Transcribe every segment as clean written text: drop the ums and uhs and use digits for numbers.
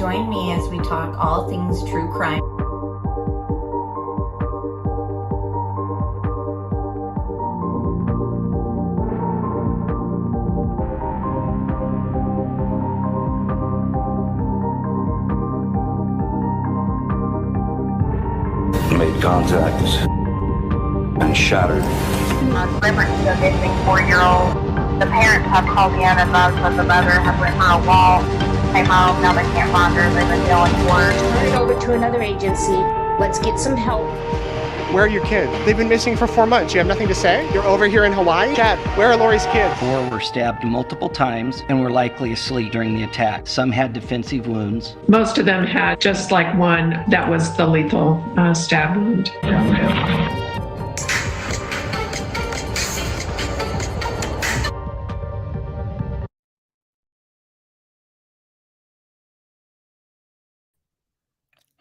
Join me as we talk all things true crime. Made contact and shattered. Liberty, the missing 4-year-old. The parents have called in and thus that the mother has went for a walk, came home, now they can't find her, they've been feeling worse. Turn it over to another agency. Let's get some help. Where are your kids? They've been missing for 4 months. You have nothing to say? You're over here in Hawaii? Chad, where are Lori's kids? 4 were stabbed multiple times and were likely asleep during the attack. Some had defensive wounds. Most of them had just like one that was the lethal stab wound.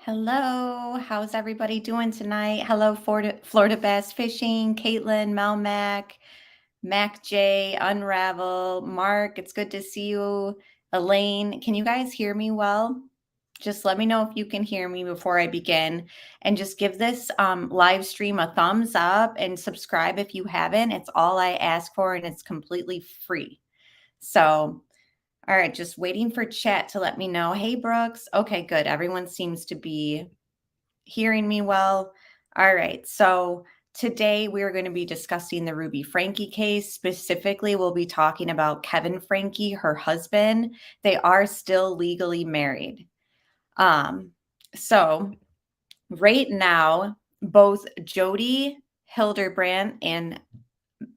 Hello, how's everybody doing tonight? Hello, Florida Bass Fishing, Caitlin, Melmac, Mac J, Unravel, Mark, it's good to see you. Elaine, can you guys hear me well? Just let me know if you can hear me before I begin, and just give this live stream a thumbs up and subscribe if you haven't. It's all I ask for and it's completely free. So, all right, just waiting for chat to let me know. Hey, Brooks. Okay, good. Everyone seems to be hearing me well. All right, so today we are going to be discussing the Ruby Franke case. Specifically, we'll be talking about Kevin Franke, her husband. They are still legally married. So right now, both Jody Hilderbrandt and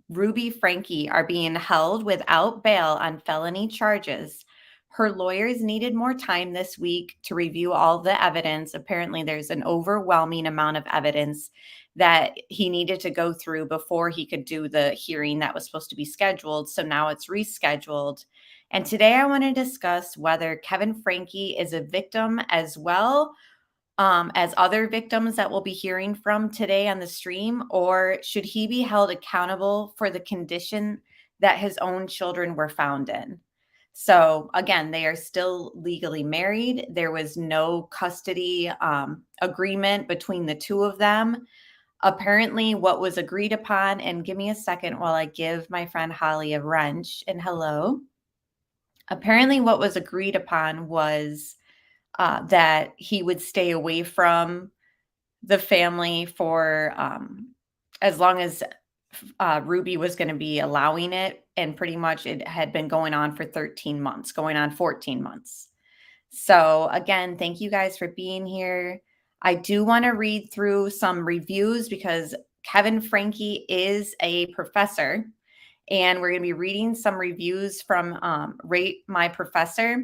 Ruby Franke are being held without bail on felony charges. Her lawyers needed more time this week to review all the evidence. Apparently, there's an overwhelming amount of evidence that he needed to go through before he could do the hearing that was supposed to be scheduled. So now it's rescheduled. And today I want to discuss whether Kevin Franke is a victim as well as other victims that we'll be hearing from today on the stream, or should he be held accountable for the condition that his own children were found in? So again, they are still legally married. There was no custody agreement between the two of them. Apparently what was agreed upon, and give me a second while I give my friend Holly a wrench, and hello. Apparently what was agreed upon was that he would stay away from the family for as long as Ruby was going to be allowing it. And pretty much it had been going on for 13 months, going on 14 months. So again, thank you guys for being here. I do want to read through some reviews because Kevin Franke is a professor, and we're going to be reading some reviews from Rate My Professor,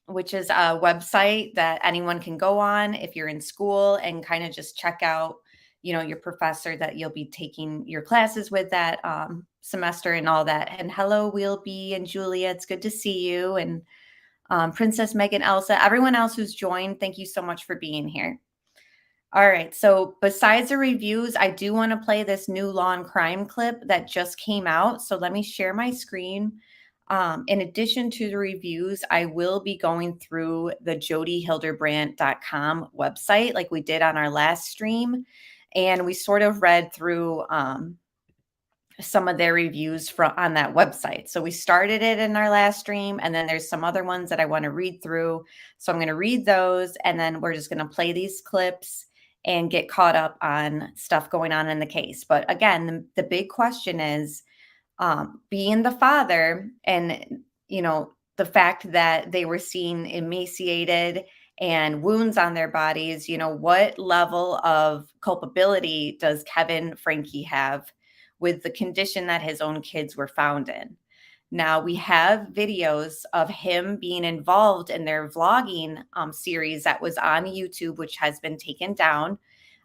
which is a website that anyone can go on if you're in school and kind of just check out, your professor that you'll be taking your classes with that semester and all that. And hello, Wheelby and Julia. It's good to see you. And Princess Megan, Elsa, everyone else who's joined, thank you so much for being here. All right. So besides the reviews, I do want to play this new Law and Crime clip that just came out. So let me share my screen. In addition to the reviews, I will be going through the jodyhilderbrandt.com website like we did on our last stream. And we sort of read through some of their reviews on that website. So we started it in our last stream, and then there's some other ones that I want to read through. So I'm going to read those, and then we're just going to play these clips and get caught up on stuff going on in the case. But again, the big question is, being the father and, the fact that they were seen emaciated and wounds on their bodies, what level of culpability does Kevin Franke have with the condition that his own kids were found in? Now, we have videos of him being involved in their vlogging series that was on YouTube, which has been taken down,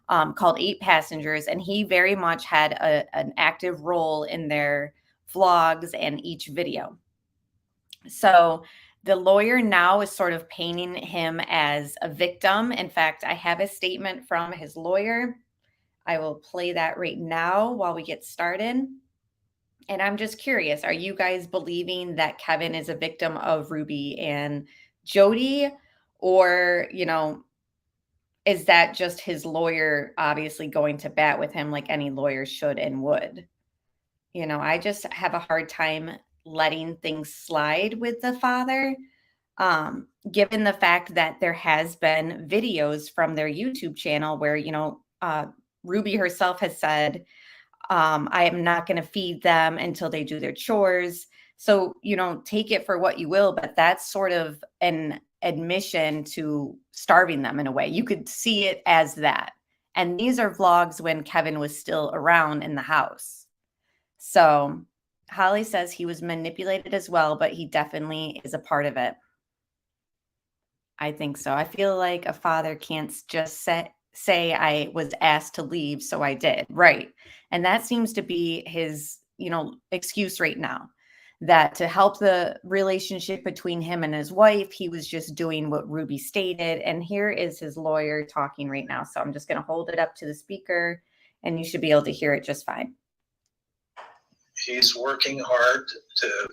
called 8 Passengers. And he very much had an active role in their vlogs and each video. So the lawyer now is sort of painting him as a victim. In fact, I have a statement from his lawyer. I will play that right now while we get started. And I'm just curious, are you guys believing that Kevin is a victim of Ruby and Jody, Or, is that just his lawyer obviously going to bat with him like any lawyer should and would? I just have a hard time letting things slide with the father, given the fact that there has been videos from their YouTube channel where, Ruby herself has said, I am not going to feed them until they do their chores. So, take it for what you will, but that's sort of an admission to starving them in a way. You could see it as that. And these are vlogs when Kevin was still around in the house. So Holly says he was manipulated as well, but he definitely is a part of it. I think so. I feel like a father can't just say I was asked to leave, so I did. Right. And that seems to be his, excuse right now, that to help the relationship between him and his wife, he was just doing what Ruby stated. And here is his lawyer talking right now. So I'm just going to hold it up to the speaker and you should be able to hear it just fine. He's working hard to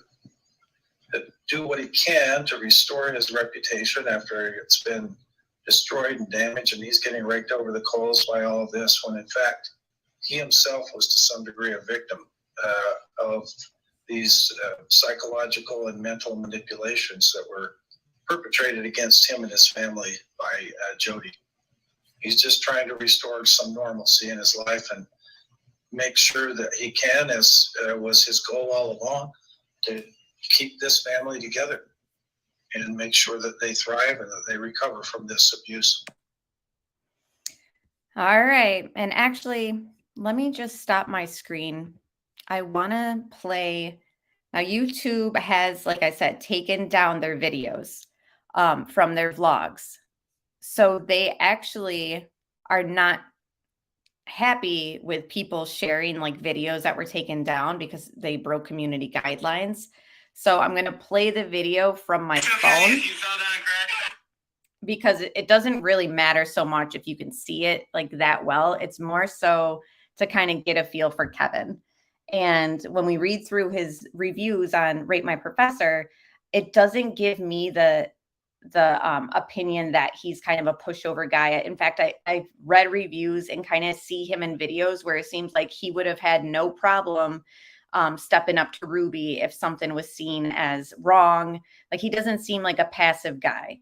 do what he can to restore his reputation after it's been destroyed and damaged, and he's getting raked over the coals by all of this, when in fact he himself was to some degree a victim of these psychological and mental manipulations that were perpetrated against him and his family by Jody. He's just trying to restore some normalcy in his life and make sure that he can, as was his goal all along, to keep this family together and make sure that they thrive and that they recover from this abuse. All right. And actually, let me just stop my screen. I want to play. Now, YouTube has, like I said, taken down their videos from their vlogs. So they actually are not happy with people sharing like videos that were taken down because they broke community guidelines. So I'm going to play the video from my phone because it doesn't really matter so much if you can see it like that well. It's more so to kind of get a feel for Kevin. And when we read through his reviews on Rate My Professor, it doesn't give me the opinion that he's kind of a pushover guy. In fact, I read reviews and kind of see him in videos where it seems like he would have had no problem stepping up to Ruby if something was seen as wrong. Like, he doesn't seem like a passive guy.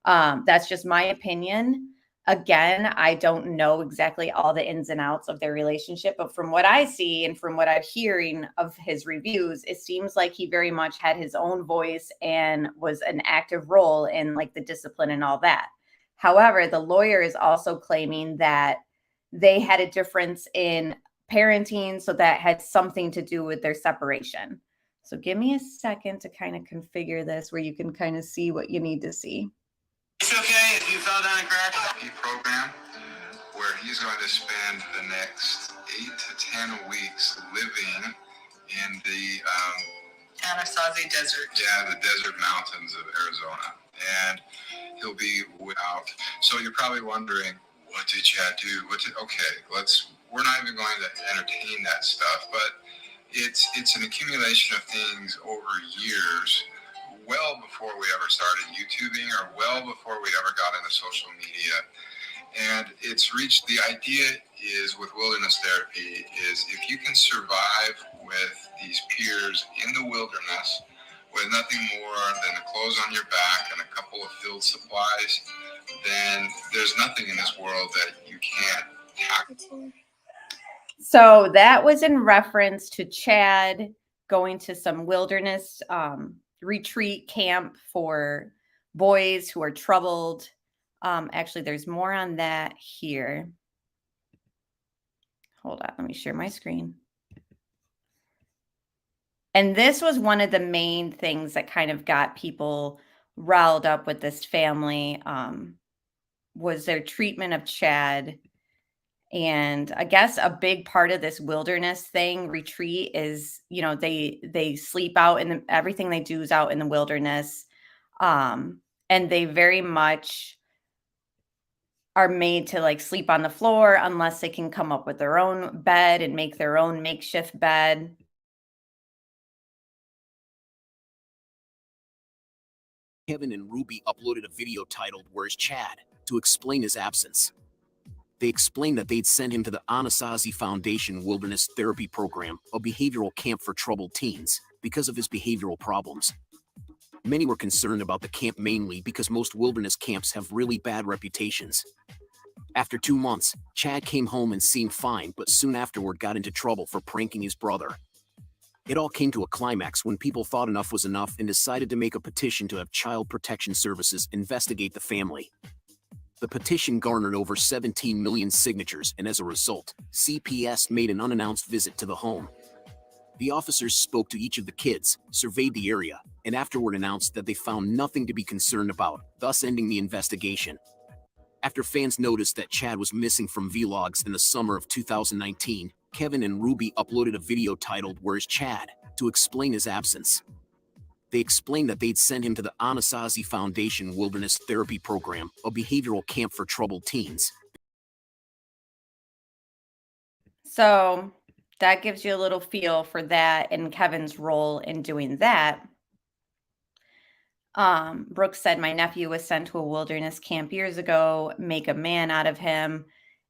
That's just my opinion. Again, I don't know exactly all the ins and outs of their relationship, but from what I see and from what I'm hearing of his reviews, it seems like he very much had his own voice and was an active role in like the discipline and all that. However, the lawyer is also claiming that they had a difference in parenting, so that had something to do with their separation. So give me a second to kind of configure this where you can kind of see what you need to see. It's okay if you fell down a crack. Program where he's going to spend the next 8 to 10 weeks living in the Anasazi Desert. Yeah, the desert mountains of Arizona, and he'll be out. So you're probably wondering, what did Chad do? We're not even going to entertain that stuff, but it's an accumulation of things over years, well before we ever started YouTubing or well before we ever got into social media. And it's reached, the idea is with wilderness therapy is if you can survive with these peers in the wilderness with nothing more than the clothes on your back and a couple of field supplies, then there's nothing in this world that you can't tackle. So that was in reference to Chad going to some wilderness retreat camp for boys who are troubled. Actually, there's more on that here. Hold on, let me share my screen. And this was one of the main things that kind of got people riled up with this family, was their treatment of Chad. And I guess a big part of this wilderness thing retreat is, they sleep out and everything they do is out in the wilderness. And they very much are made to like sleep on the floor unless they can come up with their own bed and make their own makeshift bed. Kevin and Ruby uploaded a video titled "Where's Chad?" to explain his absence. They explained that they'd sent him to the Anasazi Foundation Wilderness Therapy Program, a behavioral camp for troubled teens, because of his behavioral problems. Many were concerned about the camp mainly because most wilderness camps have really bad reputations. After 2 months, Chad came home and seemed fine, but soon afterward got into trouble for pranking his brother. It all came to a climax when people thought enough was enough and decided to make a petition to have Child Protection Services investigate the family. The petition garnered over 17 million signatures, and as a result, CPS made an unannounced visit to the home. The officers spoke to each of the kids, surveyed the area, and afterward announced that they found nothing to be concerned about, thus ending the investigation. After fans noticed that Chad was missing from vlogs in the summer of 2019, Kevin and Ruby uploaded a video titled "Where's Chad?" to explain his absence. They explained that they'd sent him to the Anasazi Foundation Wilderness Therapy Program, a behavioral camp for troubled teens. So that gives you a little feel for that and Kevin's role in doing that. Brooks said, my nephew was sent to a wilderness camp years ago, make a man out of him.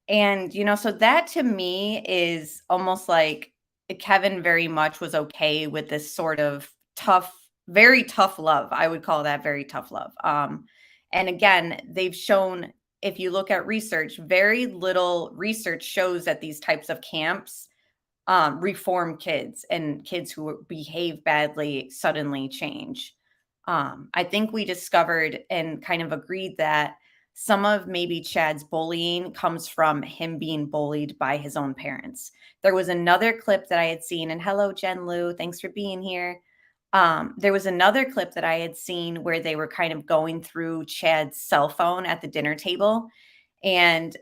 And, so that to me is almost like Kevin very much was okay with this sort of tough, very tough love. I would call that very tough love. And again, they've shown, if you look at research, very little research shows that these types of camps reform kids, and kids who behave badly suddenly change. I think we discovered and kind of agreed that some of maybe Chad's bullying comes from him being bullied by his own parents. There was another clip that I had seen, and hello, Jen Lou, thanks for being here. There was another clip that I had seen where they were kind of going through Chad's cell phone at the dinner table and,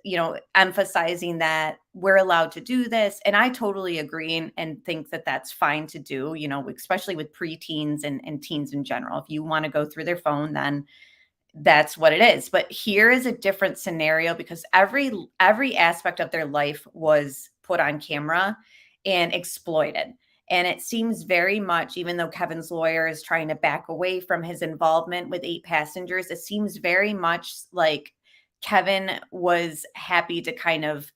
emphasizing that we're allowed to do this. And I totally agree and think that that's fine to do, especially with preteens and teens in general. If you want to go through their phone, then that's what it is. But here is a different scenario because every aspect of their life was put on camera and exploited. And it seems very much, even though Kevin's lawyer is trying to back away from his involvement with 8 passengers, it seems very much like Kevin was happy to kind of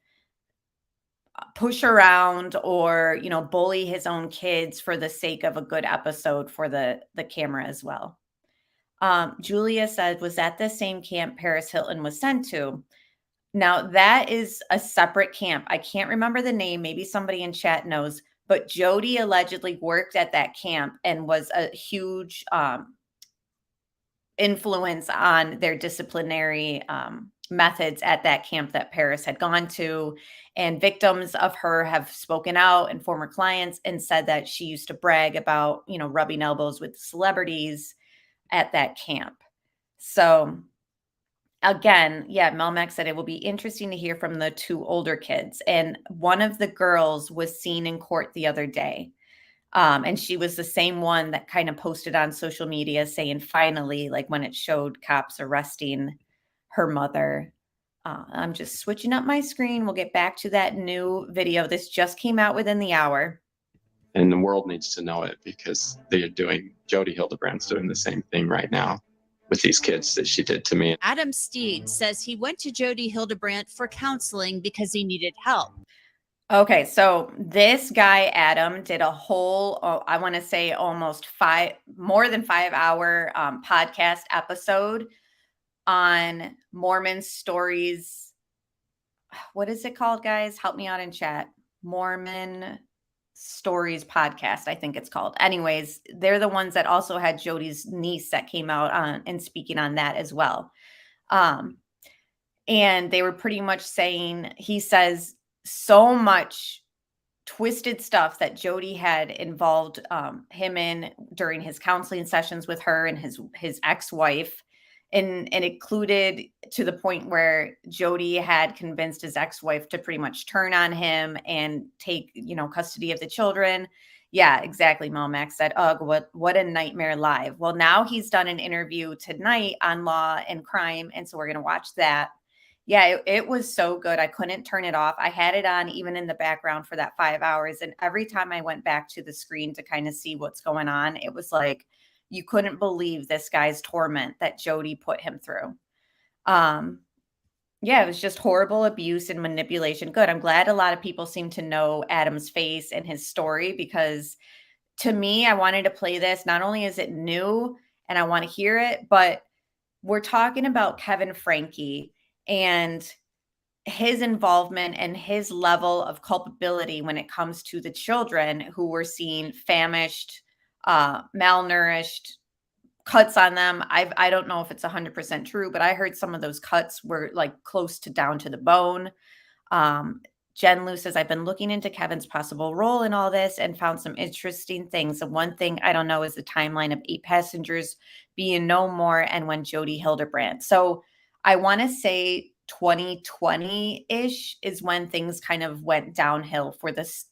push around or, bully his own kids for the sake of a good episode for the camera as well. Julia said, was that the same camp Paris Hilton was sent to? Now, that is a separate camp. I can't remember the name. Maybe somebody in chat knows. But Jody allegedly worked at that camp and was a huge influence on their disciplinary methods at that camp that Paris had gone to. And victims of her have spoken out, and former clients, and said that she used to brag about, rubbing elbows with celebrities at that camp. So again, yeah, Melmac said it will be interesting to hear from the 2 older kids. And one of the girls was seen in court the other day. And she was the same one that kind of posted on social media saying, finally, like when it showed cops arresting her mother. I'm just switching up my screen. We'll get back to that new video. This just came out within the hour. And the world needs to know it because Jody Hildebrandt's doing the same thing right now with these kids that she did to me. Adam Steed says he went to Jody Hildebrandt for counseling because he needed help. Okay, so this guy, Adam, did a whole, I want to say almost more than 5-hour podcast episode on Mormon Stories. What is it called, guys? Help me out in chat. Mormon Stories podcast, I think it's called. Anyways, they're the ones that also had Jody's niece that came out on and speaking on that as well. And they were pretty much saying, he says, so much twisted stuff that Jody had involved him in during his counseling sessions with her and his ex-wife. And included to the point where Jody had convinced his ex-wife to pretty much turn on him and take, custody of the children. Yeah, exactly. Melmac said, ugh, what a nightmare live. Well, now he's done an interview tonight on law and crime. And so we're going to watch that. Yeah, it was so good. I couldn't turn it off. I had it on even in the background for that 5 hours. And every time I went back to the screen to kind of see what's going on, it was like you couldn't believe this guy's torment that Jody put him through. Yeah, it was just horrible abuse and manipulation. Good. I'm glad a lot of people seem to know Adam's face and his story, because to me, I wanted to play this. Not only is it new and I want to hear it, but we're talking about Kevin Franke and his involvement and his level of culpability when it comes to the children who were seen famished, malnourished, cuts on them. I don't know if it's 100% true, but I heard some of those cuts were like close to down to the bone. Jen Lou says, I've been looking into Kevin's possible role in all this and found some interesting things. The one thing I don't know is the timeline of 8 passengers being no more and when Jody Hildebrand. So I want to say 2020-ish is when things kind of went downhill for this,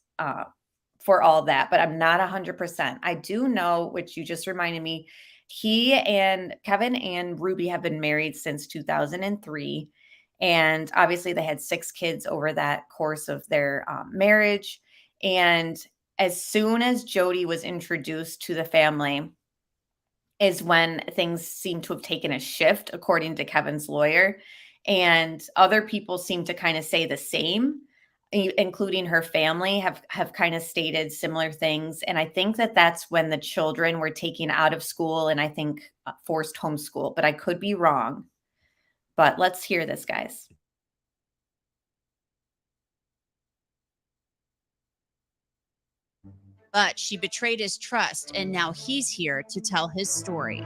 for all that, but I'm not 100%. I do know, which you just reminded me, he and Kevin and Ruby have been married since 2003. And obviously they had 6 kids over that course of their marriage. And as soon as Jody was introduced to the family is when things seem to have taken a shift, according to Kevin's lawyer. And other people seem to kind of say the same, including her family have kind of stated similar things. And I think that that's when the children were taken out of school and I think forced homeschool, but I could be wrong. But let's hear this, guys. But she betrayed his trust, and now he's here to tell his story.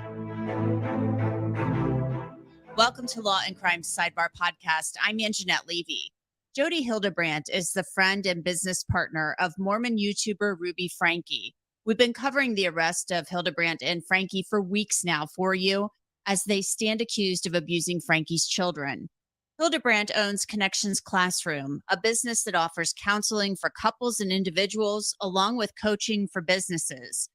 Welcome to Law and Crime Sidebar Podcast. I'm Anjanette Levy. Jody Hildebrand is the friend and business partner of Mormon YouTuber Ruby Franke. We've been covering the arrest of Hildebrand and Franke for weeks now for you, as they stand accused of abusing Franke's children. Hildebrand owns Connections Classroom, a business that offers counseling for couples and individuals, along with coaching for businesses.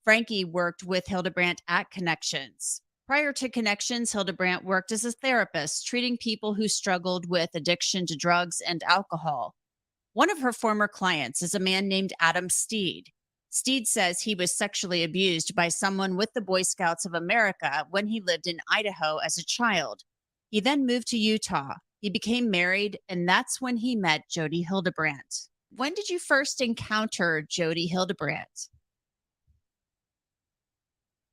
Franke worked with Hildebrand at Connections. Prior to Connections, Hildebrand worked as a therapist, treating people who struggled with addiction to drugs and alcohol. One of her former clients is a man named Adam Steed. Steed says he was sexually abused by someone with the Boy Scouts of America when he lived in Idaho as a child. He then moved to Utah. He became married, and that's when he met Jody Hildebrand. When did you first encounter Jody Hildebrand?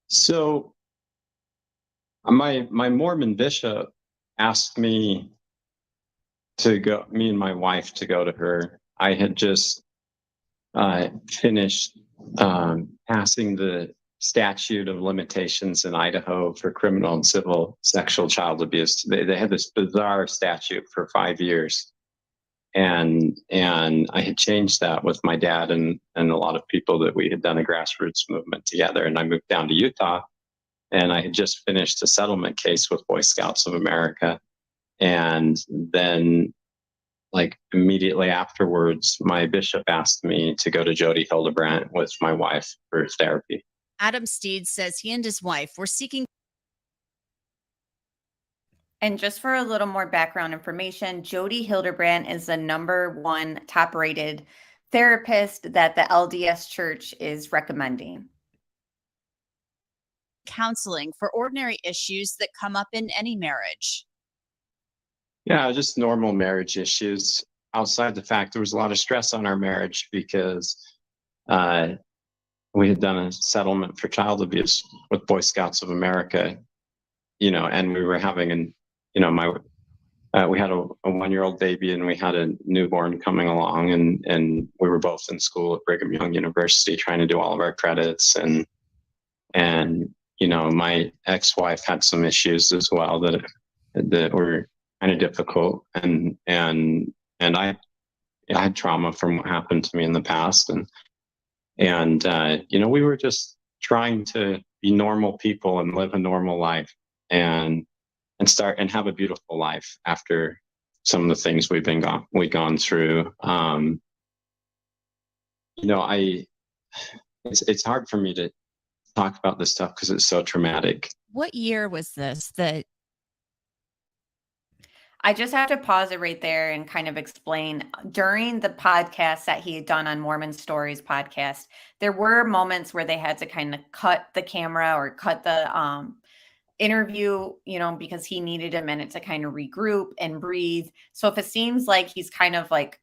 So my Mormon bishop asked me and my wife to go to her. I had just finished passing the statute of limitations in Idaho for criminal and civil sexual child abuse. They had this bizarre statute for 5 years. And I had changed that with my dad and a lot of people that we had done a grassroots movement together. And I moved down to Utah, and I had just finished a settlement case with Boy Scouts of America. And then, like, immediately afterwards, my bishop asked me to go to Jody Hildebrand with my wife for therapy. Adam Steed says he and his wife were seeking. And just for a little more background information, Jody Hildebrand is the #1 top-rated therapist that the LDS Church is recommending. Counseling for ordinary issues that come up in any marriage. Yeah, just normal marriage issues. Outside the fact there was a lot of stress on our marriage because we had done a settlement for child abuse with Boy Scouts of America, and we were having we had a 1-year-old baby and we had a newborn coming along, and we were both in school at Brigham Young University trying to do all of our credits, and my ex-wife had some issues as well that were kind of difficult, and I had trauma from what happened to me in the past, and we were just trying to be normal people and live a normal life and start and have a beautiful life after some of the things we've gone through. It's hard for me to talk about this stuff because it's so traumatic. What year was this? I just have to pause it right there and kind of explain. During the podcast that he had done on Mormon Stories podcast, there were moments where they had to kind of cut the camera or cut the interview, because he needed a minute to kind of regroup and breathe. So if it seems like he's kind of like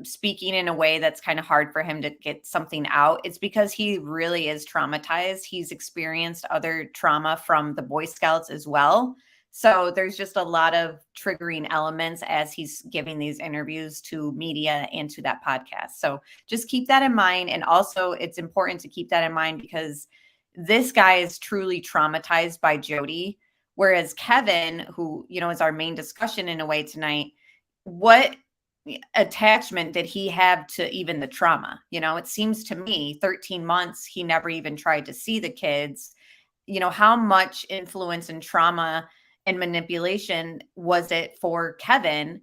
speaking in a way that's kind of hard for him to get something out, it's because he really is traumatized. He's experienced other trauma from the Boy Scouts as well. So there's just a lot of triggering elements as he's giving these interviews to media and to that podcast. So just keep that in mind. And also it's important to keep that in mind because this guy is truly traumatized by Jody. Whereas Kevin, who, is our main discussion in a way tonight, what attachment did he have to even the trauma? It seems to me 13 months, he never even tried to see the kids. How much influence and trauma and manipulation was it for Kevin,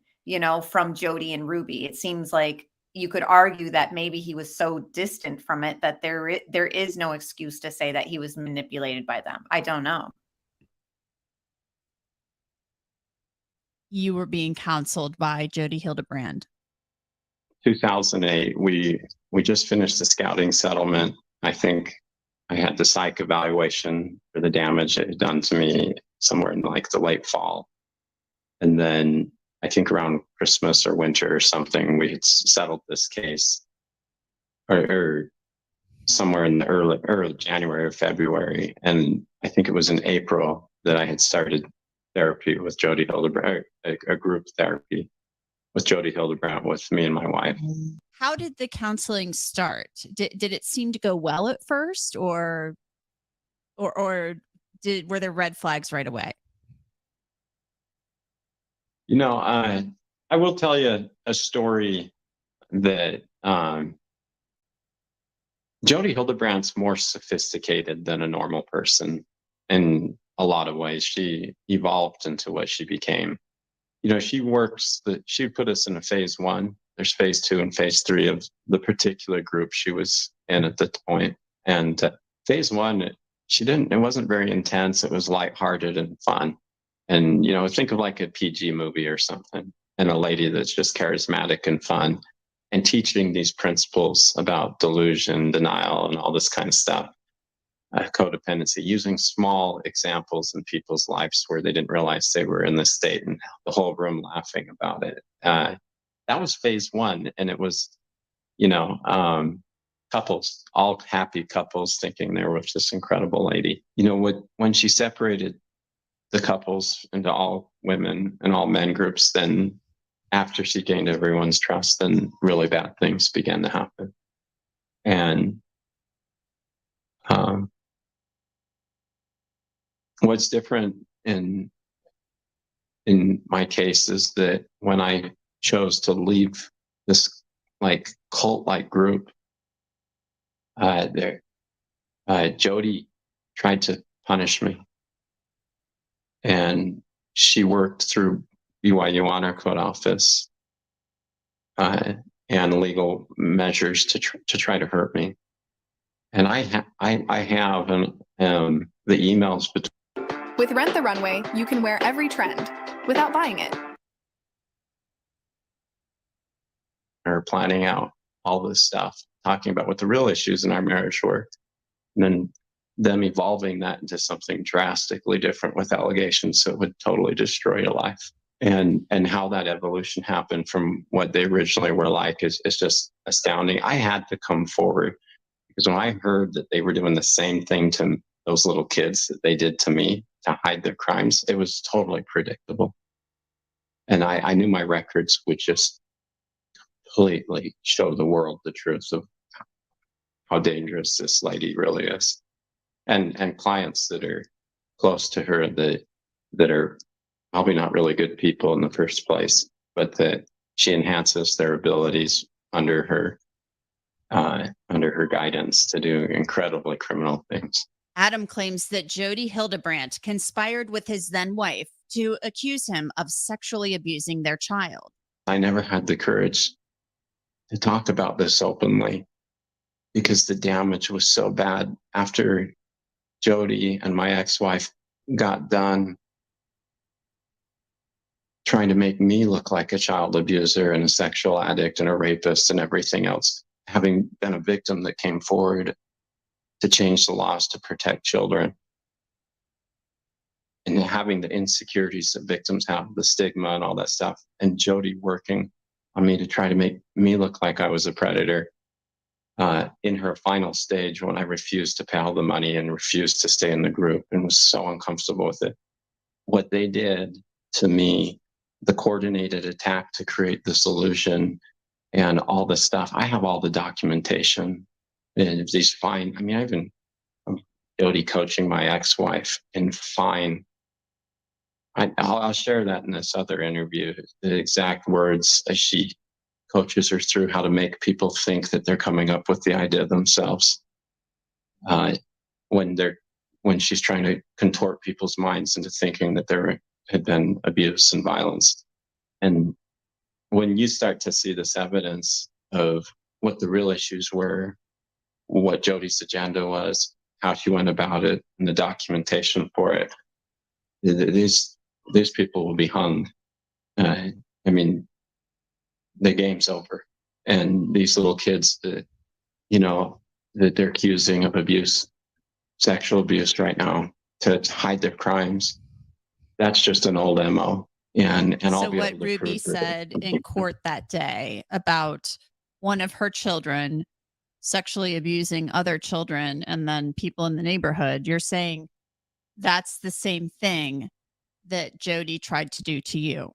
from Jody and Ruby? It seems like you could argue that maybe he was so distant from it that there is no excuse to say that he was manipulated by them. I don't know. You were being counseled by Jody Hildebrand. 2008, we just finished the scouting settlement. I think I had the psych evaluation for the damage it had done to me somewhere in like the late fall. And then I think around Christmas or winter or something, we had settled this case or somewhere in the early January or February. And I think it was in April that I had started therapy with Jody Hildebrand, a group therapy with Jody Hildebrand with me and my wife. How did the counseling start? Did it seem to go well at first or were there red flags right away? I will tell you a story that Jody Hildebrand's more sophisticated than a normal person in a lot of ways. She evolved into what she became. She put us in a phase 1. There's phase 2 and phase 3 of the particular group she was in at the point. And phase 1, it wasn't very intense. It was lighthearted and fun. And, think of like a PG movie or something, and a lady that's just charismatic and fun and teaching these principles about delusion, denial, and all this kind of stuff. Codependency, using small examples in people's lives where they didn't realize they were in this state and the whole room laughing about it. That was phase 1. And it was, couples, all happy couples thinking they were with this incredible lady. When she separated the couples into all women and all men groups, then after she gained everyone's trust, then really bad things began to happen. And what's different in my case is that when I chose to leave this like cult-like group, Jody tried to punish me, and she worked through BYU Honor Code Office and legal measures to try to hurt me. And I have the emails between. With Rent the Runway, you can wear every trend without buying it. Her planning out all this stuff, talking about what the real issues in our marriage were, and then them evolving that into something drastically different with allegations that would totally destroy your life. And how that evolution happened from what they originally were like is just astounding. I had to come forward because when I heard that they were doing the same thing to those little kids that they did to me to hide their crimes, it was totally predictable. And I knew my records would just completely show the world the truth of how dangerous this lady really is. And clients that are close to her that are probably not really good people in the first place, but that she enhances their abilities under her guidance to do incredibly criminal things. Adam claims that Jody Hildebrand conspired with his then wife to accuse him of sexually abusing their child. I never had the courage to talk about this openly because the damage was so bad. After Jody and my ex-wife got done trying to make me look like a child abuser and a sexual addict and a rapist and everything else, having been a victim that came forward to change the laws to protect children. And having the insecurities that victims have, the stigma and all that stuff, and Jody working on me to try to make me look like I was a predator. In her final stage, when I refused to pay all the money and refused to stay in the group and was so uncomfortable with it, what they did to me, the coordinated attack to create the solution and all the stuff, I have all the documentation and these fine, I mean, I'm Jody coaching my ex-wife in fine. I'll share that in this other interview, the exact words as she coaches her through how to make people think that they're coming up with the idea themselves. When she's trying to contort people's minds into thinking that there had been abuse and violence. And when you start to see this evidence of what the real issues were, what Jody's agenda was, how she went about it, and the documentation for it, these people will be hung. I mean, the game's over. And these little kids that, that they're accusing of abuse, sexual abuse right now to hide their crimes, that's just an old MO. And So I'll be what able to Ruby prove that. said in court that day about one of her children sexually abusing other children and then people in the neighborhood, you're saying that's the same thing that Jody tried to do to you?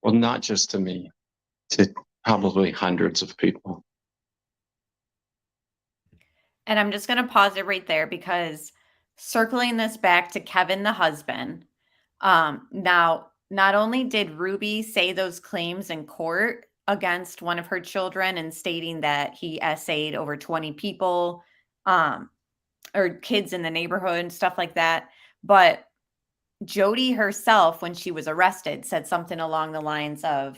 Well, not just to me, to probably hundreds of people. And I'm just going to pause it right there because circling this back to Kevin, the husband, now, not only did Ruby say those claims in court against one of her children and stating that he essayed over 20 people, or kids in the neighborhood and stuff like that, but Jody herself, when she was arrested, said something along the lines of,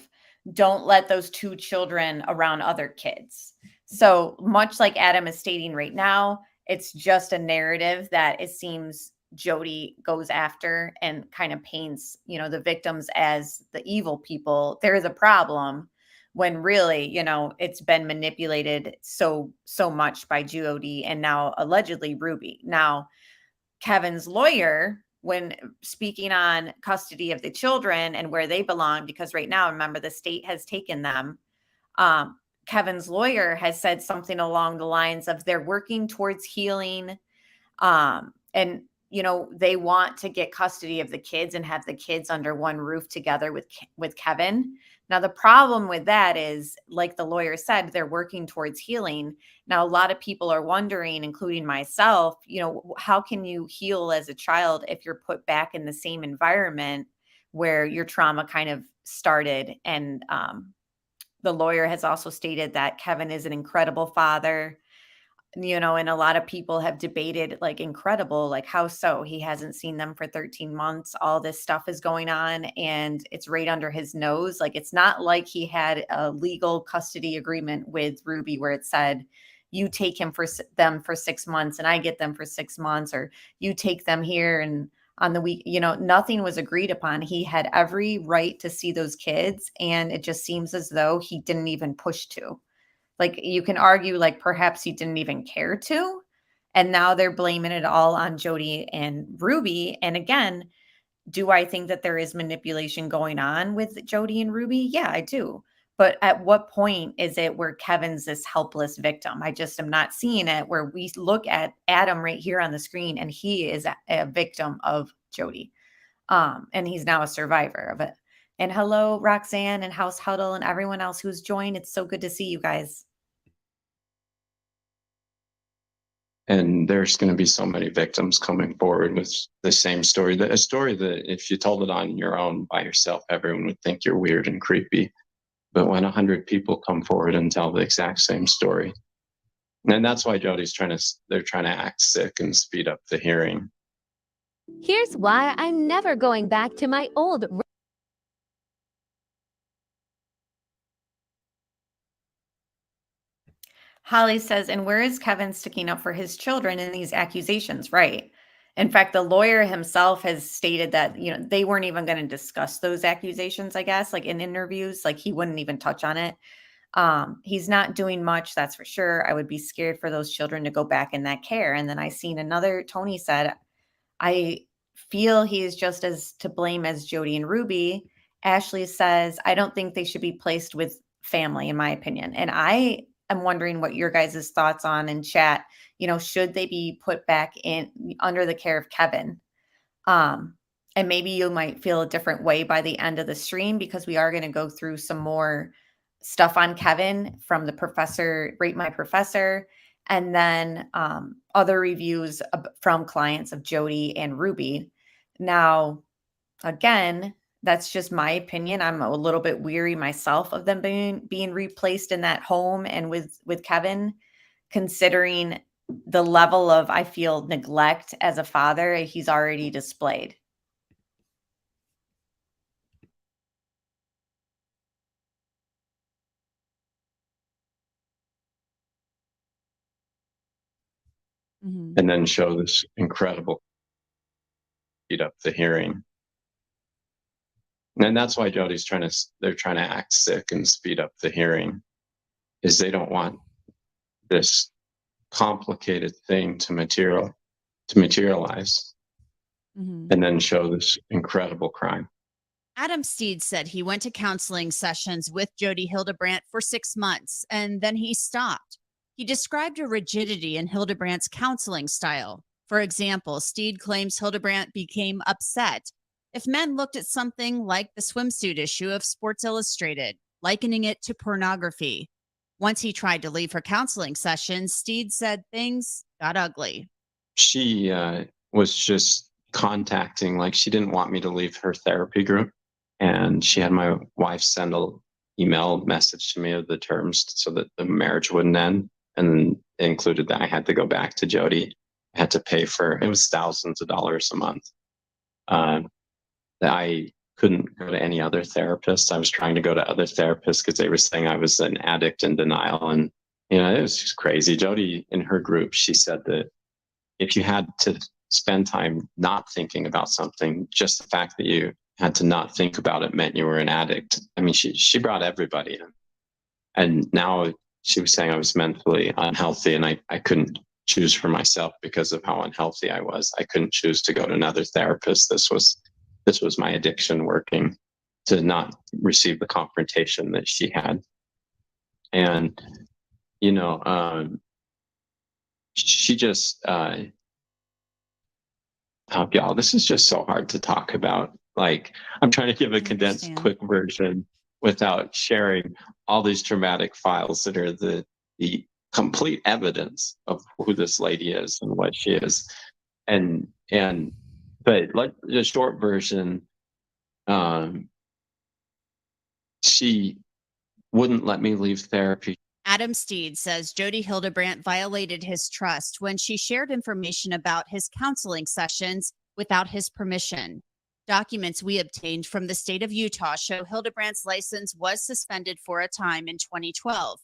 don't let those two children around other kids. So much like Adam is stating right now, it's just a narrative that it seems Jody goes after and kind of paints, the victims as the evil people. There is a problem when really, it's been manipulated so much by Jody and now allegedly Ruby. Now, Kevin's lawyer, when speaking on custody of the children and where they belong, because right now, remember, the state has taken them. Kevin's lawyer has said something along the lines of they're working towards healing. And, they want to get custody of the kids and have the kids under one roof together with Kevin. Now, the problem with that is, like the lawyer said, they're working towards healing. Now, a lot of people are wondering, including myself, how can you heal as a child if you're put back in the same environment where your trauma kind of started? And the lawyer has also stated that Kevin is an incredible father. And a lot of people have debated, like, incredible, like, how so? He hasn't seen them for 13 months. All this stuff is going on and it's right under his nose. Like, it's not like he had a legal custody agreement with Ruby where it said, you take them for 6 months and I get them for 6 months, or you take them here and on the week, nothing was agreed upon. He had every right to see those kids. And it just seems as though he didn't even push to. Like, you can argue, like, perhaps he didn't even care to. And now they're blaming it all on Jody and Ruby. And again, do I think that there is manipulation going on with Jody and Ruby? Yeah, I do. But at what point is it where Kevin's this helpless victim? I just am not seeing it, where we look at Adam right here on the screen and he is a victim of Jody. And he's now a survivor of it. And hello, Roxanne and House Huddle and everyone else who's joined. It's so good to see you guys. And there's going to be so many victims coming forward with the same story. A story that if you told it on your own by yourself, everyone would think you're weird and creepy. But when 100 people come forward and tell the exact same story, and that's why Jody's they're trying to act sick and speed up the hearing. Here's why I'm never going back to my old. Holly says, and where is Kevin sticking up for his children in these accusations? Right. In fact, the lawyer himself has stated that, they weren't even going to discuss those accusations, I guess, like in interviews, like he wouldn't even touch on it. He's not doing much, that's for sure. I would be scared for those children to go back in that care. And then Tony said, I feel he is just as to blame as Jody and Ruby. Ashley says, I don't think they should be placed with family, in my opinion. And I am wondering what your guys' thoughts on in chat. Should they be put back in under the care of Kevin? And maybe you might feel a different way by the end of the stream, because we are going to go through some more stuff on Kevin from the professor, Rate My Professor, and then other reviews from clients of Jody and Ruby. Now, again, that's just my opinion. I'm a little bit weary myself of them being replaced in that home and with Kevin, considering the level of, I feel, neglect as a father he's already displayed. And then show this incredible speed up the hearing. And that's why Jody's they're trying to act sick and speed up the hearing, is they don't want this complicated thing to materialize and then show this incredible crime. Adam Steed said he went to counseling sessions with Jody Hildebrand for 6 months, and then he stopped. He described a rigidity in Hildebrandt's counseling style. For example, Steed claims Hildebrand became upset if men looked at something like the swimsuit issue of Sports Illustrated, likening it to pornography. Once he tried to leave her counseling sessions, Steed said things got ugly. She was just contacting, like, she didn't want me to leave her therapy group. And she had my wife send an email message to me of the terms so that the marriage wouldn't end. And then it included that I had to go back to Jody. I had to pay it was thousands of dollars a month. That I couldn't go to any other therapist. I was trying to go to other therapists because they were saying I was an addict in denial. And, it was just crazy. Jody, in her group, she said that if you had to spend time not thinking about something, just the fact that you had to not think about it meant you were an addict. I mean, she brought everybody in. And now she was saying I was mentally unhealthy, and I couldn't choose for myself because of how unhealthy I was. I couldn't choose to go to another therapist. This was my addiction working, to not receive the confrontation that she had. And, she just, y'all, this is just so hard to talk about. Like, I'm trying to give a condensed, quick version without sharing all these dramatic files that are the complete evidence of who this lady is and what she is. But like the short version, she wouldn't let me leave therapy. Adam Steed says Jody Hildebrand violated his trust when she shared information about his counseling sessions without his permission. Documents we obtained from the state of Utah show Hildebrandt's license was suspended for a time in 2012.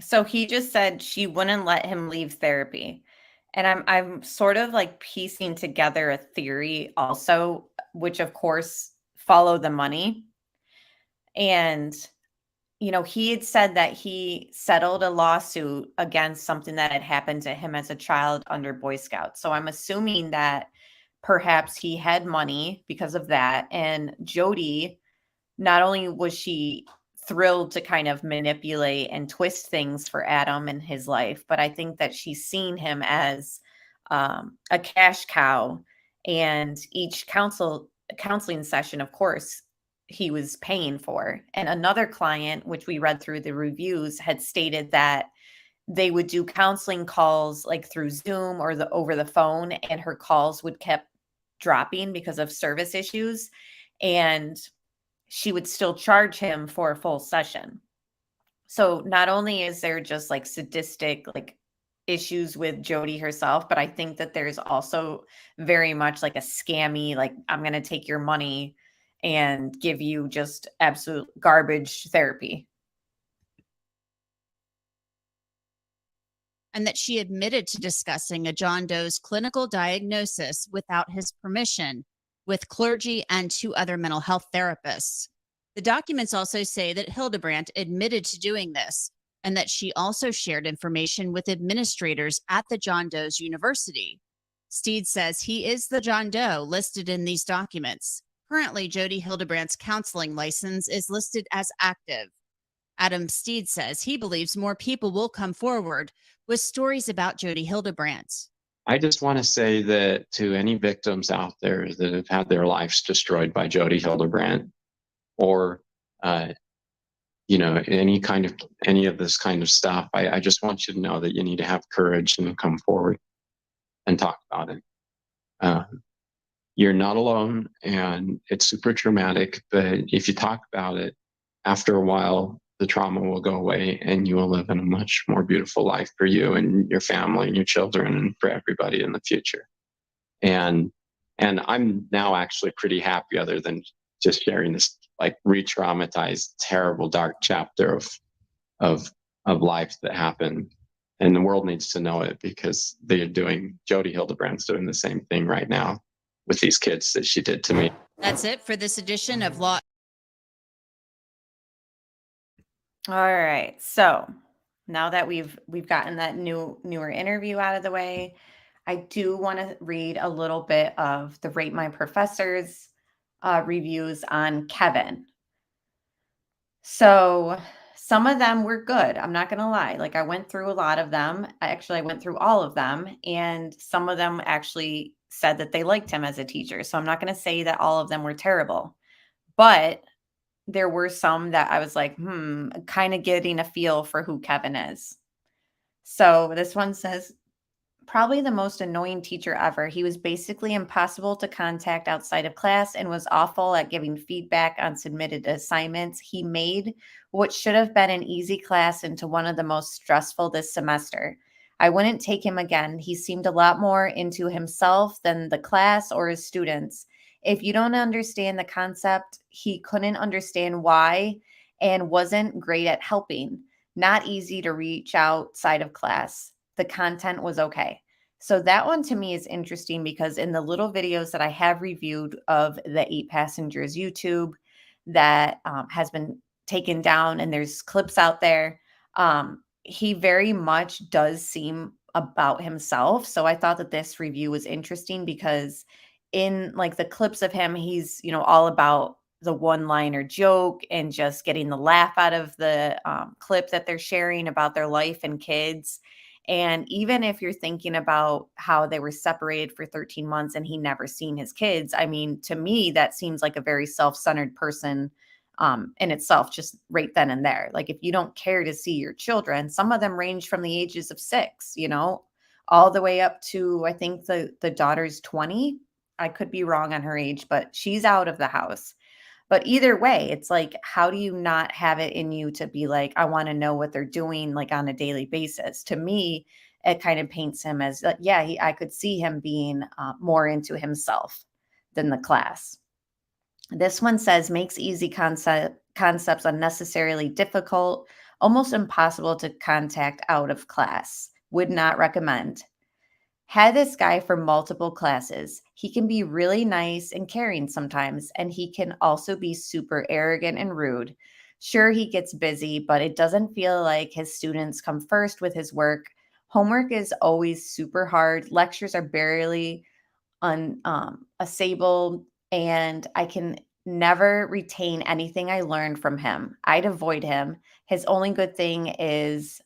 So he just said she wouldn't let him leave therapy. And I'm sort of like piecing together a theory also, which of course follow the money. And, he had said that he settled a lawsuit against something that had happened to him as a child under Boy Scouts. So I'm assuming that perhaps he had money because of that. And Jody, not only was she thrilled to kind of manipulate and twist things for Adam in his life, but I think that she's seen him as a cash cow. And each counseling session, of course, he was paying for. And another client, which we read through the reviews, had stated that they would do counseling calls like through Zoom or over the phone, and her calls would kept dropping because of service issues. And she would still charge him for a full session. So not only is there just like sadistic like issues with Jody herself, but I think that there's also very much like a scammy, like, I'm going to take your money and give you just absolute garbage therapy. and that she admitted to discussing a John Doe's clinical diagnosis without his permission with clergy and 2 other mental health therapists. The documents also say that Hildebrand admitted to doing this and that she also shared information with administrators at the John Doe's University. Steed says he is the John Doe listed in these documents. Currently, Jody Hildebrandt's counseling license is listed as active. Adam Steed says he believes more people will come forward with stories about Jody Hildebrandt. I just want to say that to any victims out there that have had their lives destroyed by Jody Hildebrandt, or any of this kind of stuff, I just want you to know that you need to have courage and come forward and talk about it. You're not alone, and it's super traumatic, but if you talk about it, after a while, the trauma will go away and you will live in a much more beautiful life for you and your family and your children and for everybody in the future. And I'm now actually pretty happy, other than just sharing this like re-traumatized, terrible, dark chapter of life that happened. And the world needs to know it, because Jody Hildebrandt's doing the same thing right now with these kids that she did to me. That's it for this edition of Law. All right. So now that we've gotten that newer interview out of the way, I do want to read a little bit of the Rate My Professors reviews on Kevin. So some of them were good. I'm not going to lie. Like, I went through a lot of them. I went through all of them, and some of them actually said that they liked him as a teacher. So I'm not going to say that all of them were terrible, but there were some that I was like, kind of getting a feel for who Kevin is. So this one says, probably the most annoying teacher ever. He was basically impossible to contact outside of class and was awful at giving feedback on submitted assignments. He made what should have been an easy class into one of the most stressful this semester. I wouldn't take him again. He seemed a lot more into himself than the class or his students. If you don't understand the concept, he couldn't understand why and wasn't great at helping. Not easy to reach outside of class. The content was okay. So that one to me is interesting, because in the little videos that I have reviewed of the 8 Passengers YouTube that has been taken down, and there's clips out there, he very much does seem about himself. So I thought that this review was interesting, because in like the clips of him, he's, all about the one-liner joke and just getting the laugh out of the clip that they're sharing about their life and kids. And even if you're thinking about how they were separated for 13 months and he never seen his kids, I mean, to me, that seems like a very self-centered person in itself, just right then and there. Like, if you don't care to see your children, some of them range from the ages of 6, all the way up to, I think the daughter's 20. I could be wrong on her age, but she's out of the house. But either way, it's like, how do you not have it in you to be like, I want to know what they're doing, like, on a daily basis? To me, it kind of paints him as, I could see him being more into himself than the class. This one says, makes easy concepts unnecessarily difficult, almost impossible to contact out of class. Would not recommend. Had this guy for multiple classes. He can be really nice and caring sometimes, and he can also be super arrogant and rude. Sure, he gets busy, but it doesn't feel like his students come first with his work. Homework is always super hard. Lectures are barely unassailable, and I can never retain anything I learned from him. I'd avoid him. His only good thing is,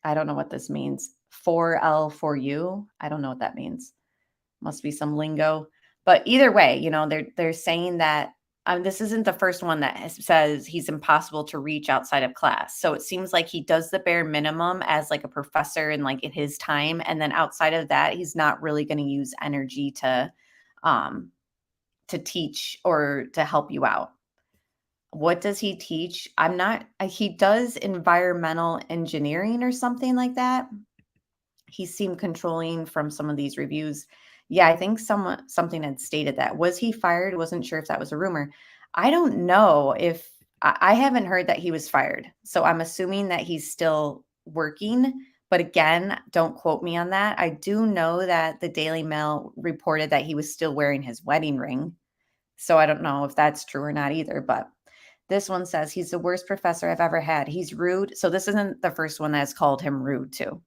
I don't know what this means. 4L for you. I don't know what that means. Must be some lingo. But either way, they're saying that this isn't the first one that says he's impossible to reach outside of class. So it seems like he does the bare minimum as like a professor and like in his time. And then outside of that, he's not really going to use energy to teach or to help you out. What does he teach? He does environmental engineering or something like that. He seemed controlling from some of these reviews. Yeah, I think something had stated that. Was he fired? Wasn't sure if that was a rumor. I don't know I haven't heard that he was fired. So I'm assuming that he's still working, But again, don't quote me on that. I do know that the Daily Mail reported that he was still wearing his wedding ring. So I don't know if that's true or not either. But this one says he's the worst professor I've ever had. He's rude. So this isn't the first one that's called him rude too.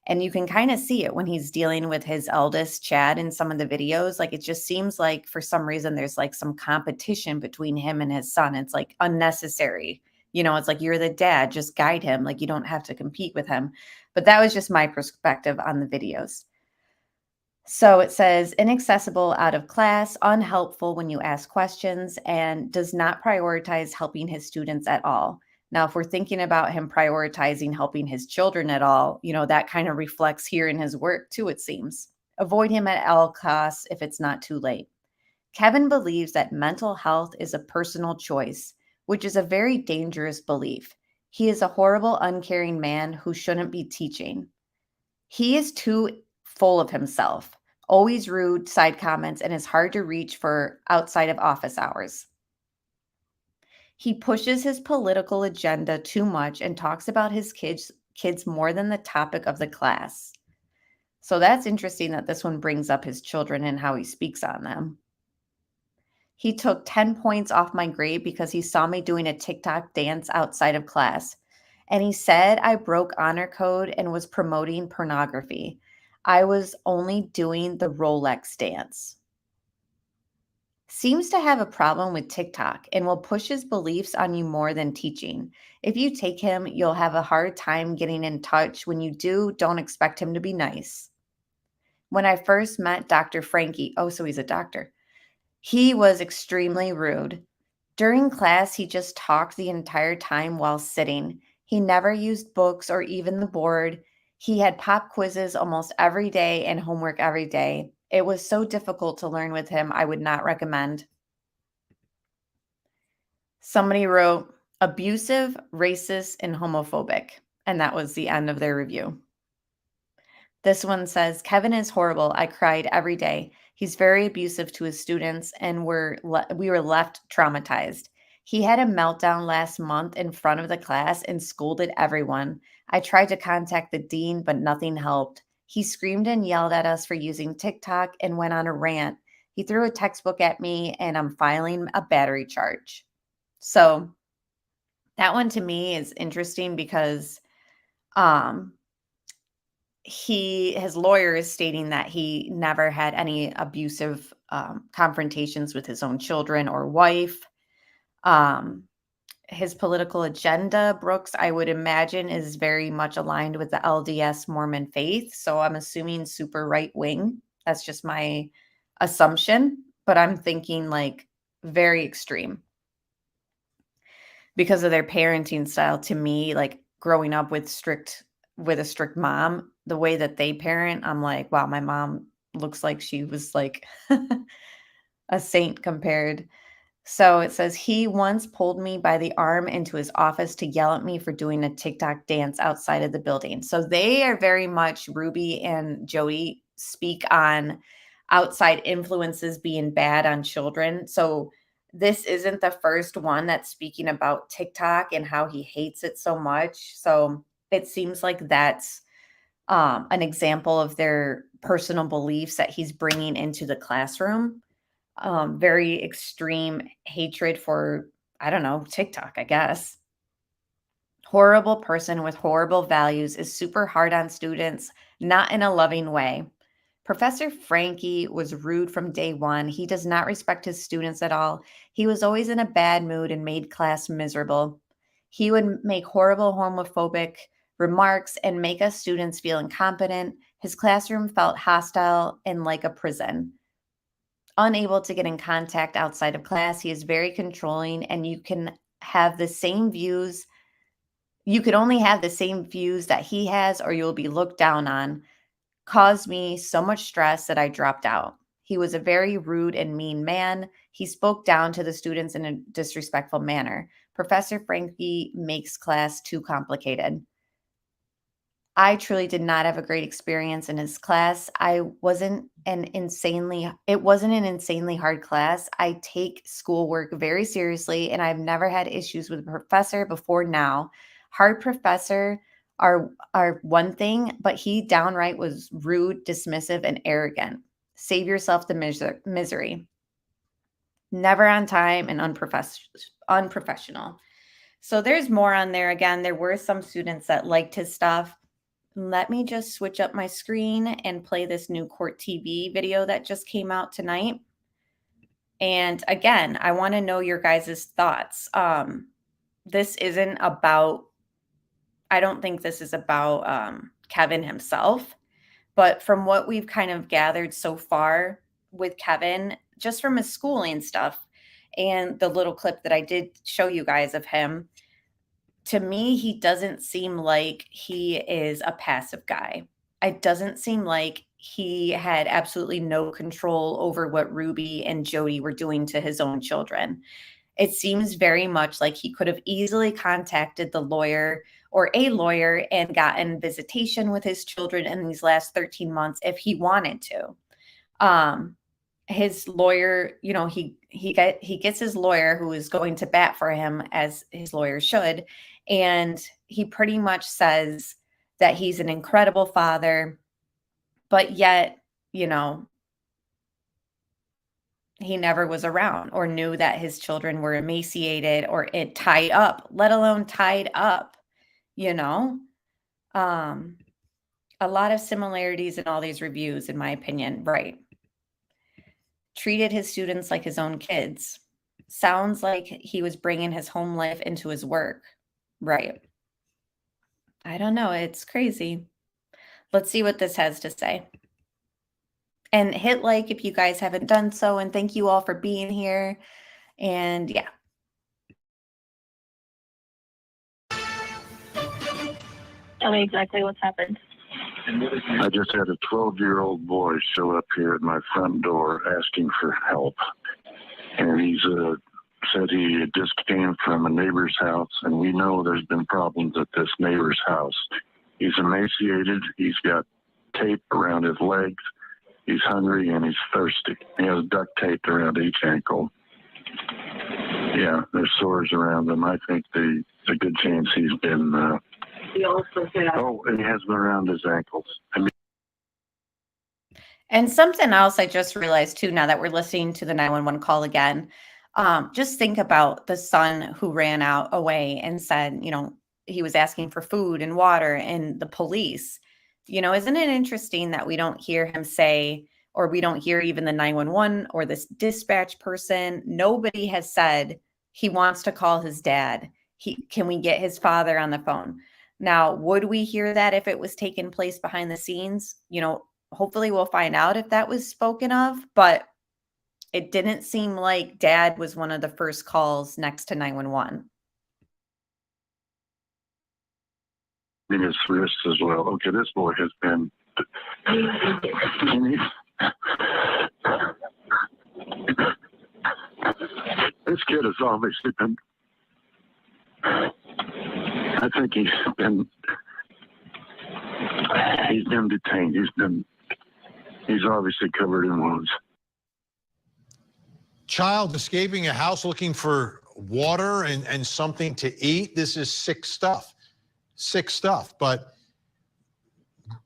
And you can kind of see it when he's dealing with his eldest, Chad, in some of the videos. Like, it just seems like for some reason there's like some competition between him and his son. It's like unnecessary. It's like, you're the dad, just guide him. Like, you don't have to compete with him. But that was just my perspective on the videos. So it says inaccessible out of class, unhelpful when you ask questions, and does not prioritize helping his students at all. Now, if we're thinking about him prioritizing helping his children at all, that kind of reflects here in his work too, it seems. Avoid him at all costs if it's not too late. Kevin believes that mental health is a personal choice, which is a very dangerous belief. He is a horrible, uncaring man who shouldn't be teaching. He is too full of himself, always rude side comments, and is hard to reach for outside of office hours. He pushes his political agenda too much and talks about his kids more than the topic of the class. So that's interesting that this one brings up his children and how he speaks on them. He took 10 points off my grade because he saw me doing a TikTok dance outside of class. And he said I broke honor code and was promoting pornography. I was only doing the Rolex dance. Seems to have a problem with TikTok and will push his beliefs on you more than teaching. If you take him, you'll have a hard time getting in touch. When you do, don't expect him to be nice. When I first met Dr. Franke, so he's a doctor, he was extremely rude. During class, he just talked the entire time while sitting. He never used books or even the board. He had pop quizzes almost every day and homework every day. It was so difficult to learn with him. I would not recommend. Somebody wrote abusive, racist, and homophobic. And that was the end of their review. This one says, Kevin is horrible. I cried every day. He's very abusive to his students, and we were left traumatized. He had a meltdown last month in front of the class and scolded everyone. I tried to contact the dean, but nothing helped. He screamed and yelled at us for using TikTok and went on a rant. He threw a textbook at me, and I'm filing a battery charge. So that one to me is interesting because his lawyer is stating that he never had any abusive confrontations with his own children or wife. His political agenda, Brooks, I would imagine, is very much aligned with the LDS Mormon faith. So I'm assuming super right wing. That's just my assumption, but I'm thinking like very extreme because of their parenting style. To me, like growing up with a strict mom, the way that they parent, I'm like, wow, my mom looks like she was like a saint compared. So it says he once pulled me by the arm into his office to yell at me for doing a TikTok dance outside of the building. So they are very much, Ruby and Jody speak on outside influences being bad on children. So this isn't the first one that's speaking about TikTok and how he hates it so much. So it seems like that's an example of their personal beliefs that he's bringing into the classroom. Very extreme hatred for, I don't know, TikTok, I guess. Horrible person with horrible values, is super hard on students, not in a loving way. Professor Franke was rude from day one. He does not respect his students at all. He was always in a bad mood and made class miserable. He would make horrible homophobic remarks and make us students feel incompetent. His classroom felt hostile and like a prison. Unable to get in contact outside of class, he is very controlling, and you can have the same views. You could only have the same views that he has, or you'll be looked down on. Caused me so much stress that I dropped out. He was a very rude and mean man. He spoke down to the students in a disrespectful manner. Professor Franke makes class too complicated. I truly did not have a great experience in his class. It wasn't an insanely hard class. I take schoolwork very seriously, and I've never had issues with a professor before now. Hard professor are one thing, but he downright was rude, dismissive, and arrogant. Save yourself the misery. Never on time and unprofessional. So there's more on there. Again, there were some students that liked his stuff. Let me just switch up my screen and play this new court TV video that just came out tonight. And again, I want to know your guys' thoughts. This isn't about, I don't think this is about Kevin himself, but from what we've kind of gathered so far with Kevin, just from his schooling stuff and the little clip that I did show you guys of him, to me, he doesn't seem like he is a passive guy. It doesn't seem like he had absolutely no control over what Ruby and Jody were doing to his own children. It seems very much like he could have easily contacted the lawyer or a lawyer and gotten visitation with his children in these last 13 months if he wanted to. His lawyer, you know, he gets his lawyer who is going to bat for him as his lawyer should. And he pretty much says that he's an incredible father, but yet, you know, he never was around or knew that his children were emaciated or tied up, let alone tied up, you know. A lot of similarities in all these reviews, in my opinion. Right. Treated his students like his own kids. Sounds like he was bringing his home life into his work. Right. I don't know. It's crazy. Let's see what this has to say. And hit like if you guys haven't done so. And thank you all for being here. And yeah. Tell me exactly what's happened. I just had a 12-year-old boy show up here at my front door asking for help. And he's said he just came from a neighbor's house, and we know there's been problems at this neighbor's house. He's emaciated. He's got tape around his legs. He's hungry, and he's thirsty. He has duct tape around each ankle. Yeah, there's sores around him. I think there's a good chance he's been... He also had... Oh, and he has them around his ankles. I mean... And something else I just realized too, now that we're listening to the 911 call again, just think about the son who ran away and said, you know, he was asking for food and water, and the police, you know, isn't it interesting that we don't hear him say, or we don't hear even the 911 or this dispatch person, nobody has said he wants to call his dad. Can we get his father on the phone? Now, would we hear that if it was taking place behind the scenes? You know, hopefully we'll find out if that was spoken of, but it didn't seem like dad was one of the first calls next to 911. His wrists as well. Okay, this boy has been... This kid has obviously been... I think he's been detained. He's obviously covered in wounds. Child escaping a house looking for water and something to eat. This is sick stuff. Sick stuff. But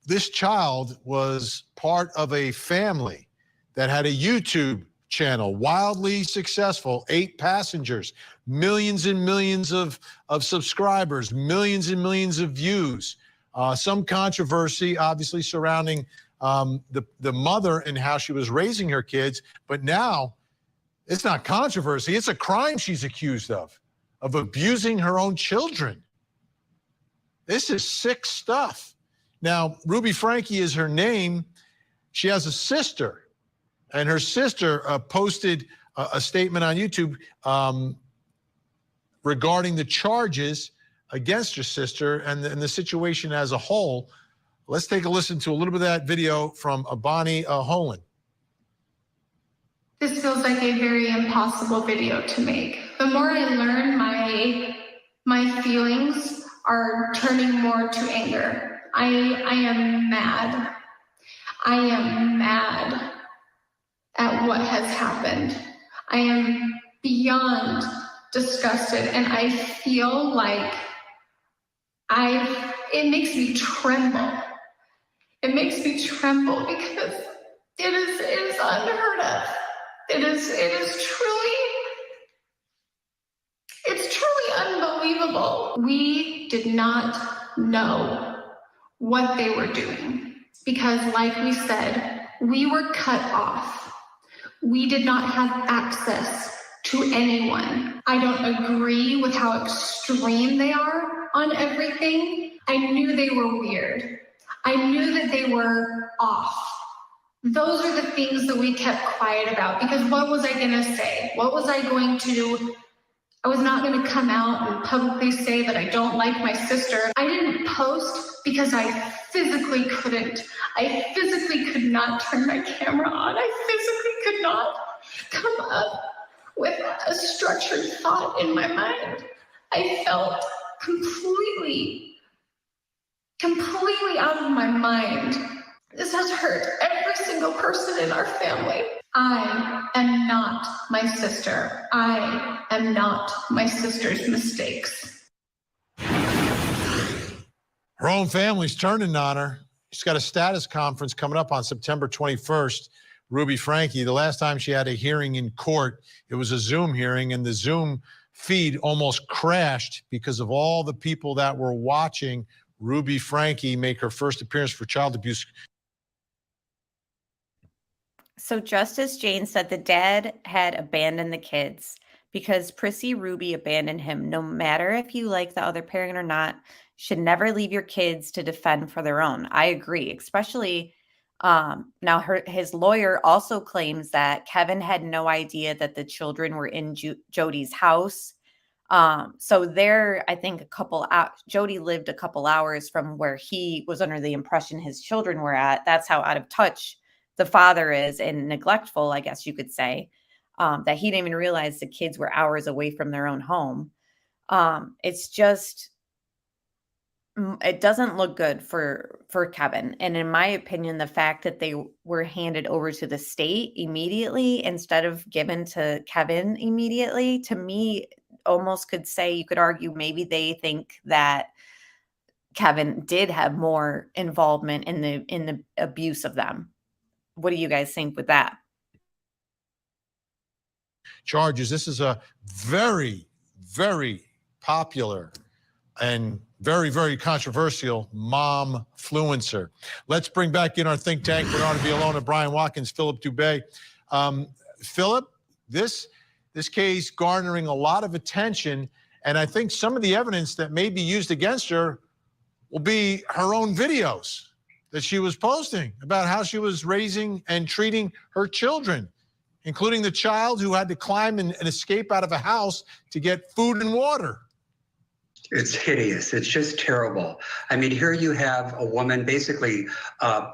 this child was part of a family that had a YouTube channel, wildly successful, 8 passengers, millions and millions of subscribers, millions and millions of views. Some controversy, obviously, surrounding the mother and how she was raising her kids. But now it's not controversy. It's a crime she's accused of abusing her own children. This is sick stuff. Now, Ruby Franke is her name. She has a sister, and her sister posted a statement on YouTube regarding the charges against her sister and the situation as a whole. Let's take a listen to a little bit of that video from Bonnie Holan. This feels like a very impossible video to make. The more I learn, my feelings are turning more to anger. I am mad. I am mad at what has happened. I am beyond disgusted, and I feel like It makes me tremble. It makes me tremble because it is unheard of. It's truly unbelievable. We did not know what they were doing because, like we said, we were cut off. We did not have access to anyone. I don't agree with how extreme they are on everything. I knew they were weird. I knew that they were off. Those are the things that we kept quiet about because what was I going to say? What was I going to do? I was not going to come out and publicly say that I don't like my sister. I didn't post because I physically couldn't. I physically could not turn my camera on. I physically could not come up with a structured thought in my mind. I felt completely out of my mind. This has hurt every single person in our family. I am not my sister. I am not my sister's mistakes. Her own family's turning on her. She's got a status conference coming up on September 21st. Ruby Franke, the last time she had a hearing in court, it was a Zoom hearing, and the Zoom feed almost crashed because of all the people that were watching Ruby Franke make her first appearance for child abuse. So Justice Jane said the dad had abandoned the kids because Prissy Ruby abandoned him. No matter if you like the other parent or not, should never leave your kids to defend for their own. I agree, especially now his lawyer also claims that Kevin had no idea that the children were in Jody's house. So there, I think Jody lived a couple hours from where he was under the impression his children were at. That's how out of touch the father is and neglectful, I guess you could say, that he didn't even realize the kids were hours away from their own home. It's just, it doesn't look good for Kevin. And in my opinion, the fact that they were handed over to the state immediately instead of given to Kevin immediately, to me, almost could say, you could argue maybe they think that Kevin did have more involvement in the abuse of them. What do you guys think with that? Charges. This is a very, very popular and very, very controversial mom fluencer. Let's bring back in our think tank, Bernard Villalona, Brian Watkins, Philip Dubé. Philip, this case garnering a lot of attention, and I think some of the evidence that may be used against her will be her own videos that she was posting about how she was raising and treating her children, including the child who had to climb and escape out of a house to get food and water. It's hideous. It's just terrible. I mean, here you have a woman basically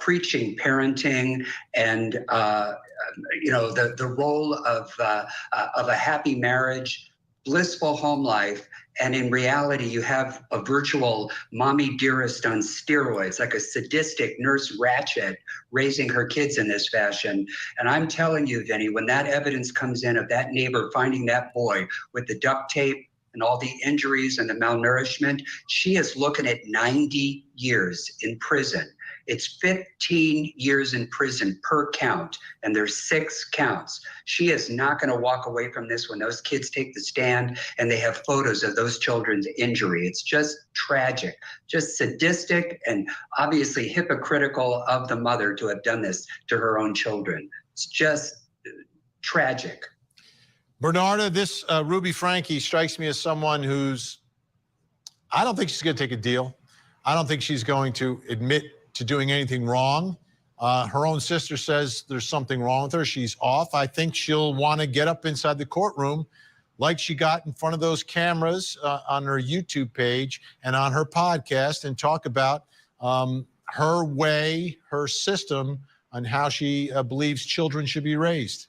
preaching parenting and, the role of a happy marriage, blissful home life. And in reality, you have a virtual mommy dearest on steroids, like a sadistic nurse Ratched raising her kids in this fashion. And I'm telling you, Vinny, when that evidence comes in of that neighbor finding that boy with the duct tape and all the injuries and the malnourishment, she is looking at 90 years in prison. It's 15 years in prison per count, and there's 6 counts. She is not going to walk away from this when those kids take the stand and they have photos of those children's injury. It's just tragic, just sadistic, and obviously hypocritical of the mother to have done this to her own children. It's just tragic. Bernarda, this Ruby Franke strikes me as someone who's, I don't think she's going to take a deal. I don't think she's going to admit to doing anything wrong. Her own sister says there's something wrong with her. She's off. I think she'll want to get up inside the courtroom like she got in front of those cameras on her YouTube page and on her podcast and talk about her way, her system, on how she believes children should be raised.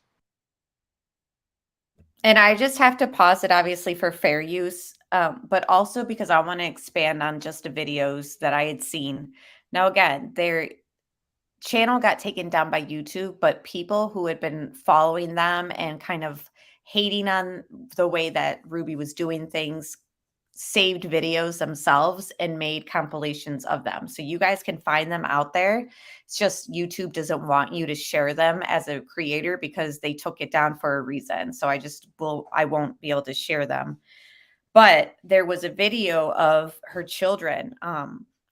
And I just have to pause it, obviously, for fair use, but also because I want to expand on just the videos that I had seen. Now, again, their channel got taken down by YouTube, but people who had been following them and kind of hating on the way that Ruby was doing things saved videos themselves and made compilations of them. So you guys can find them out there. It's just YouTube doesn't want you to share them as a creator because they took it down for a reason. So I won't be able to share them. But there was a video of her children.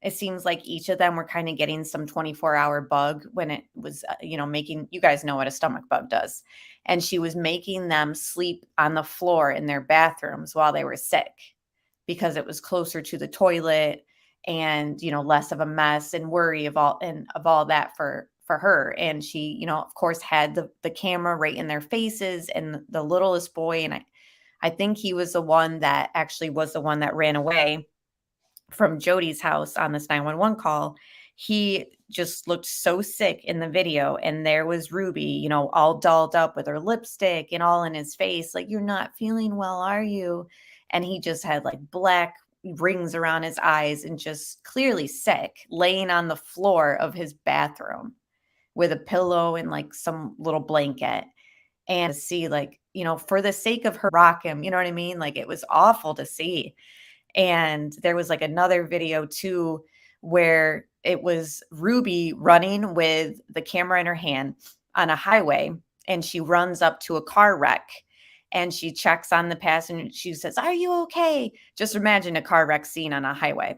It seems like each of them were kind of getting some 24-hour bug when it was, making, you guys know what a stomach bug does. And she was making them sleep on the floor in their bathrooms while they were sick because it was closer to the toilet and, less of a mess and worry of all that for her. And she, of course, had the camera right in their faces, and the littlest boy, and I think he was the one that ran away from Jody's house on this 911 call. He just looked so sick in the video. And there was Ruby, all dolled up with her lipstick and all in his face. Like, you're not feeling well, are you? And he just had like black rings around his eyes and just clearly sick, laying on the floor of his bathroom with a pillow and like some little blanket. And to see, like, for the sake of her, rock him, you know what I mean? Like, it was awful to see. And there was like another video too, where it was Ruby running with the camera in her hand on a highway, and she runs up to a car wreck and she checks on the passenger. She says, "Are you okay?" Just imagine a car wreck scene on a highway.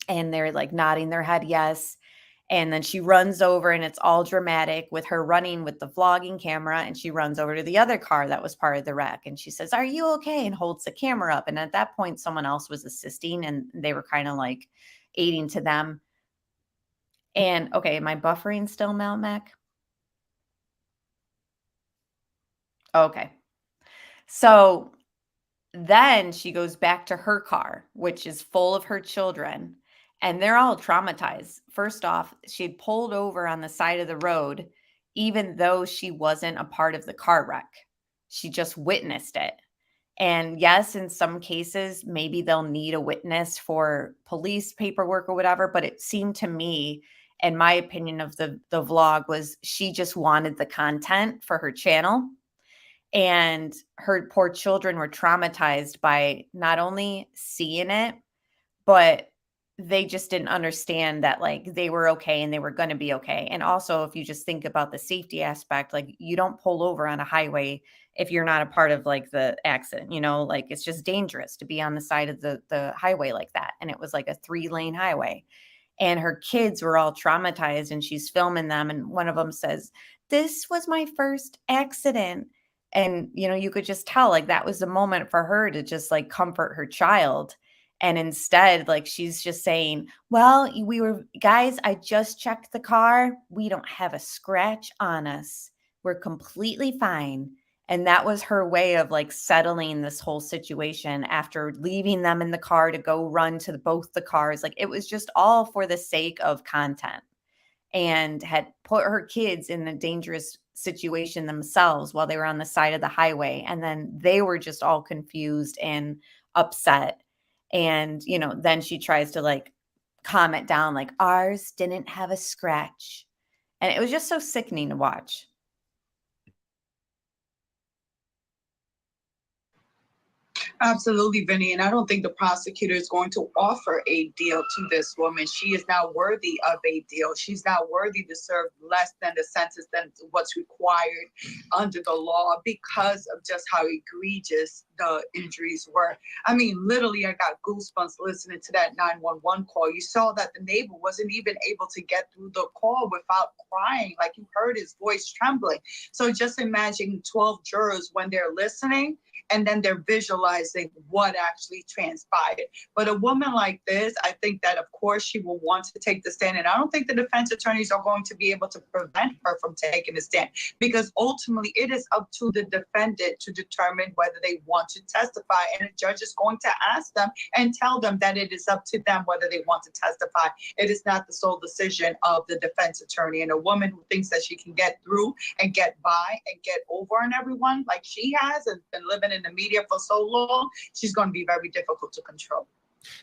And they're like nodding their head, yes. And then she runs over, and it's all dramatic with her running with the vlogging camera. And she runs over to the other car that was part of the wreck. And she says, "Are you okay?" and holds the camera up. And at that point, someone else was assisting, and they were kind of like aiding to them. And okay, am I buffering still, Mac? Okay. So then she goes back to her car, which is full of her children. And they're all traumatized. First off, she had pulled over on the side of the road, even though she wasn't a part of the car wreck. She just witnessed it. And yes, in some cases, maybe they'll need a witness for police paperwork or whatever. But it seemed to me, and my opinion of the vlog was, she just wanted the content for her channel. And her poor children were traumatized by not only seeing it, but they just didn't understand that like they were okay and they were going to be okay. And also, if you just think about the safety aspect, like you don't pull over on a highway if you're not a part of like the accident, like it's just dangerous to be on the side of the highway like that. And it was like a 3-lane highway, and her kids were all traumatized, and she's filming them. And one of them says, "This was my first accident." And, you could just tell like that was the moment for her to just like comfort her child. And instead, like, she's just saying, "Well, guys, I just checked the car. We don't have a scratch on us. We're completely fine." And that was her way of like settling this whole situation after leaving them in the car to go run to both the cars. Like, it was just all for the sake of content, and had put her kids in a dangerous situation themselves while they were on the side of the highway. And then they were just all confused and upset. And, then she tries to like calm it down, like, "Ours didn't have a scratch." And it was just so sickening to watch. Absolutely, Vinny. And I don't think the prosecutor is going to offer a deal to this woman. She is not worthy of a deal. She's not worthy to serve less than the sentence than what's required under the law because of just how egregious the injuries were. I mean, literally, I got goosebumps listening to that 911 call. You saw that the neighbor wasn't even able to get through the call without crying. Like, you heard his voice trembling. So just imagine 12 jurors when they're listening, and then they're visualizing what actually transpired. But a woman like this, I think that, of course, she will want to take the stand. And I don't think the defense attorneys are going to be able to prevent her from taking the stand, because ultimately it is up to the defendant to determine whether they want to testify. And the judge is going to ask them and tell them that it is up to them whether they want to testify. It is not the sole decision of the defense attorney. And a woman who thinks that she can get through and get by and get over on everyone like she has and been living in the media for so long, she's going to be very difficult to control.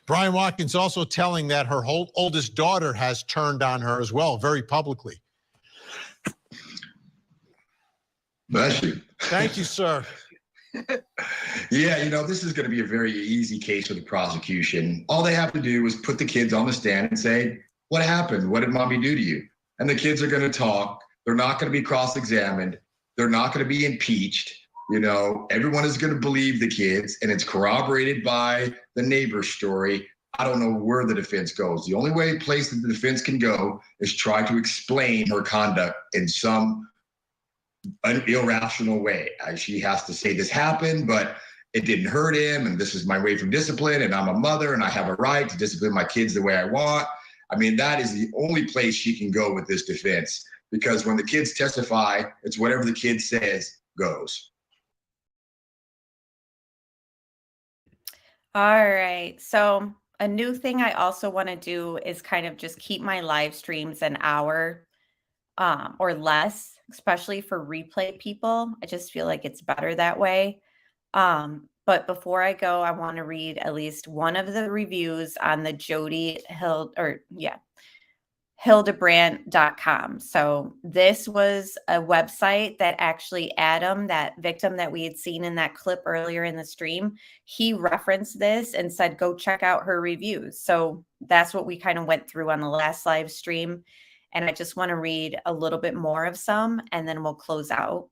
Brian Watkins also telling that her whole oldest daughter has turned on her as well, very publicly. Bless you. Thank you, sir. Yeah, this is going to be a very easy case for the prosecution. All they have to do is put the kids on the stand and say, what happened? What did mommy do to you? And the kids are going to talk. They're not going to be cross-examined. They're not going to be impeached. Everyone is going to believe the kids, and it's corroborated by the neighbor's story. I don't know where the defense goes. The only place that the defense can go is try to explain her conduct in some irrational way. She has to say this happened, but it didn't hurt him, and this is my way from discipline, and I'm a mother, and I have a right to discipline my kids the way I want. I mean, that is the only place she can go with this defense, because when the kids testify, it's whatever the kid says goes. All right. So a new thing I also want to do is kind of just keep my live streams an hour or less, especially for replay people. I just feel like it's better that way. But before I go, I want to read at least one of the reviews on the Hilderbrandt.com. So this was a website that actually Adam, that victim that we had seen in that clip earlier in the stream, he referenced this and said, go check out her reviews. So that's what we kind of went through on the last live stream. And I just want to read a little bit more of some, and then we'll close out.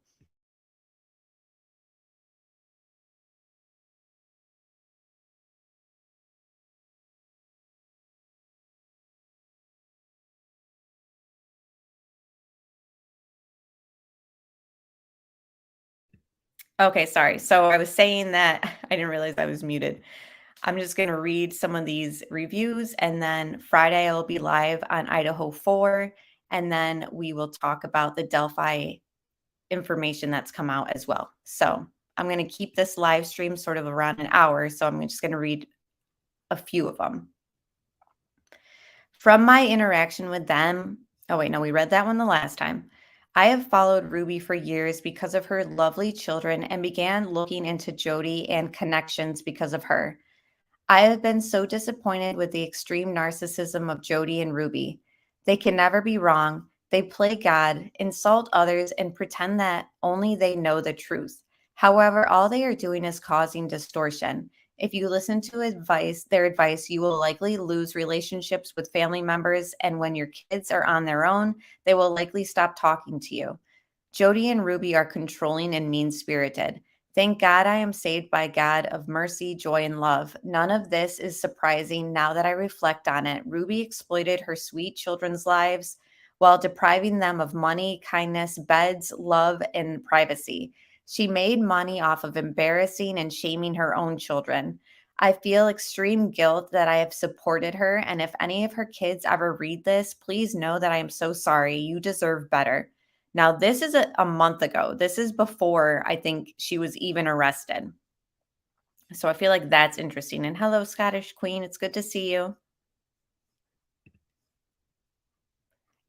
Okay, sorry. So I was saying that I didn't realize I was muted. I'm just going to read some of these reviews, and then Friday I'll be live on Idaho 4, and then we will talk about the Delphi information that's come out as well. So I'm going to keep this live stream sort of around an hour, so I'm just going to read a few of them. From my interaction with them, oh wait, no, we read that one the last time. I have followed Ruby for years because of her lovely children and began looking into Jody and connections because of her. I have been so disappointed with the extreme narcissism of Jody and Ruby. They can never be wrong. They play God, insult others, and pretend that only they know the truth. However, all they are doing is causing distortion. If you listen to their advice, you will likely lose relationships with family members, and when your kids are on their own, they will likely stop talking to you. Jody and Ruby are controlling and mean-spirited. Thank God I am saved by God of mercy, joy, and love. None of this is surprising now that I reflect on it. Ruby exploited her sweet children's lives while depriving them of money, kindness, beds, love, and privacy. She made money off of embarrassing and shaming her own children. I feel extreme guilt that I have supported her, and if any of her kids ever read this, please know that I am so sorry. You deserve better. Now, this is a month ago. This is before I think she was even arrested. So I feel like that's interesting. And hello, Scottish Queen. It's good to see you.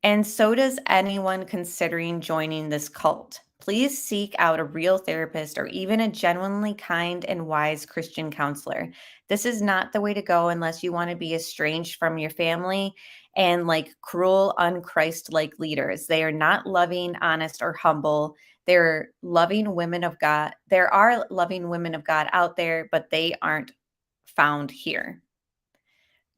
And so does anyone considering joining this cult. Please seek out a real therapist or even a genuinely kind and wise Christian counselor. This is not the way to go unless you want to be estranged from your family and like cruel, unchrist-like leaders. They are not loving, honest, or humble. They're loving women of God. There are loving women of God out there, but they aren't found here.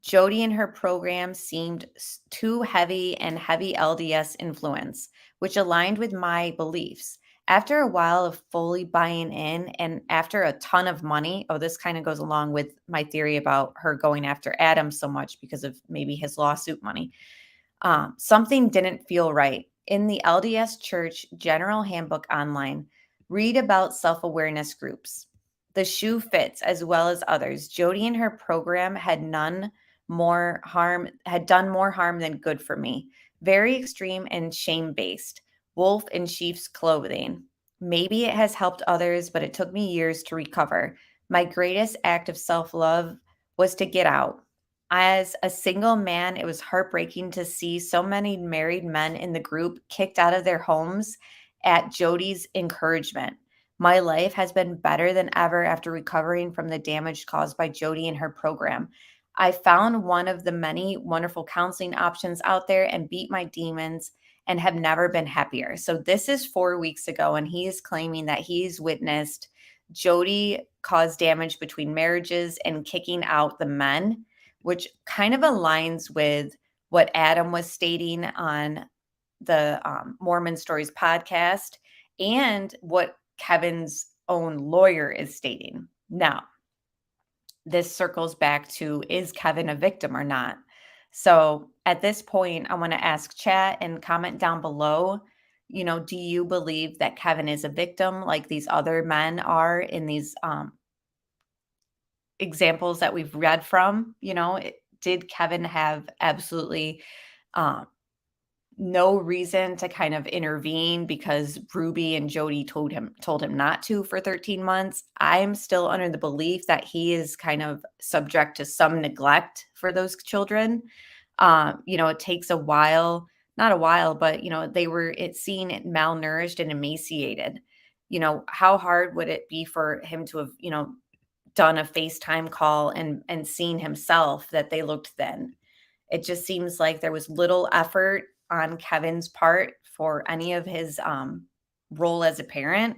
Jody and her program seemed too heavy and heavy LDS influence, which aligned with my beliefs. After a while of fully buying in and after a ton of money, this kind of goes along with my theory about her going after Adam so much because of maybe his lawsuit money. Something didn't feel right. In the LDS Church General Handbook online, read about self-awareness groups. The shoe fits as well as others. Jody and her program had done more harm than good for me. Very extreme and shame-based. Wolf in sheep's clothing. Maybe it has helped others, but it took me years to recover. My greatest act of self-love was to get out. As a single man, it was heartbreaking to see so many married men in the group kicked out of their homes at Jody's encouragement. My life has been better than ever after recovering from the damage caused by Jody and her program. I found one of the many wonderful counseling options out there and beat my demons and have never been happier. So this is 4 weeks ago, and he is claiming that he's witnessed Jody caused damage between marriages and kicking out the men, which kind of aligns with what Adam was stating on the Mormon Stories podcast and what Kevin's own lawyer is stating. Now, this circles back to, is Kevin a victim or not? So at this point, I want to ask chat and comment down below, do you believe that Kevin is a victim like these other men are in these examples that we've read from? Did Kevin have absolutely no reason to kind of intervene because Ruby and Jody told him not to for 13 months? I'm still under the belief that he is kind of subject to some neglect for those children. It takes a while, not a while, but they were seen malnourished and emaciated. How hard would it be for him to have, done a FaceTime call and seen himself that they looked thin? It just seems like there was little effort on Kevin's part for any of his role as a parent.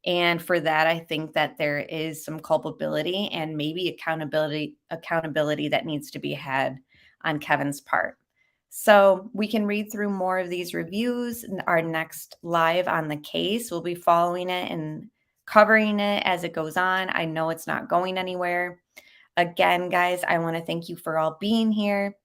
And for that, I think that there is some culpability and maybe accountability that needs to be had on Kevin's part. So we can read through more of these reviews in our next live on the case. We'll be following it and covering it as it goes on. I know it's not going anywhere. Again, guys, I want to thank you for all being here.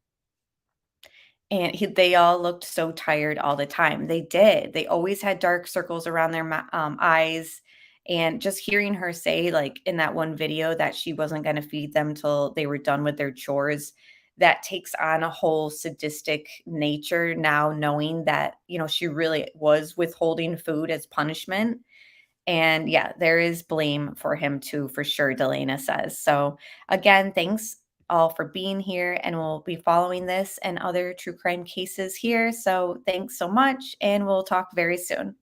And they all looked so tired all the time. They did. They always had dark circles around their eyes. And just hearing her say, like in that one video, that she wasn't going to feed them till they were done with their chores, that takes on a whole sadistic nature now, knowing that, she really was withholding food as punishment. And yeah, there is blame for him too, for sure, Delana says. So again, thanks all for being here, and we'll be following this and other true crime cases here. So thanks so much, and we'll talk very soon.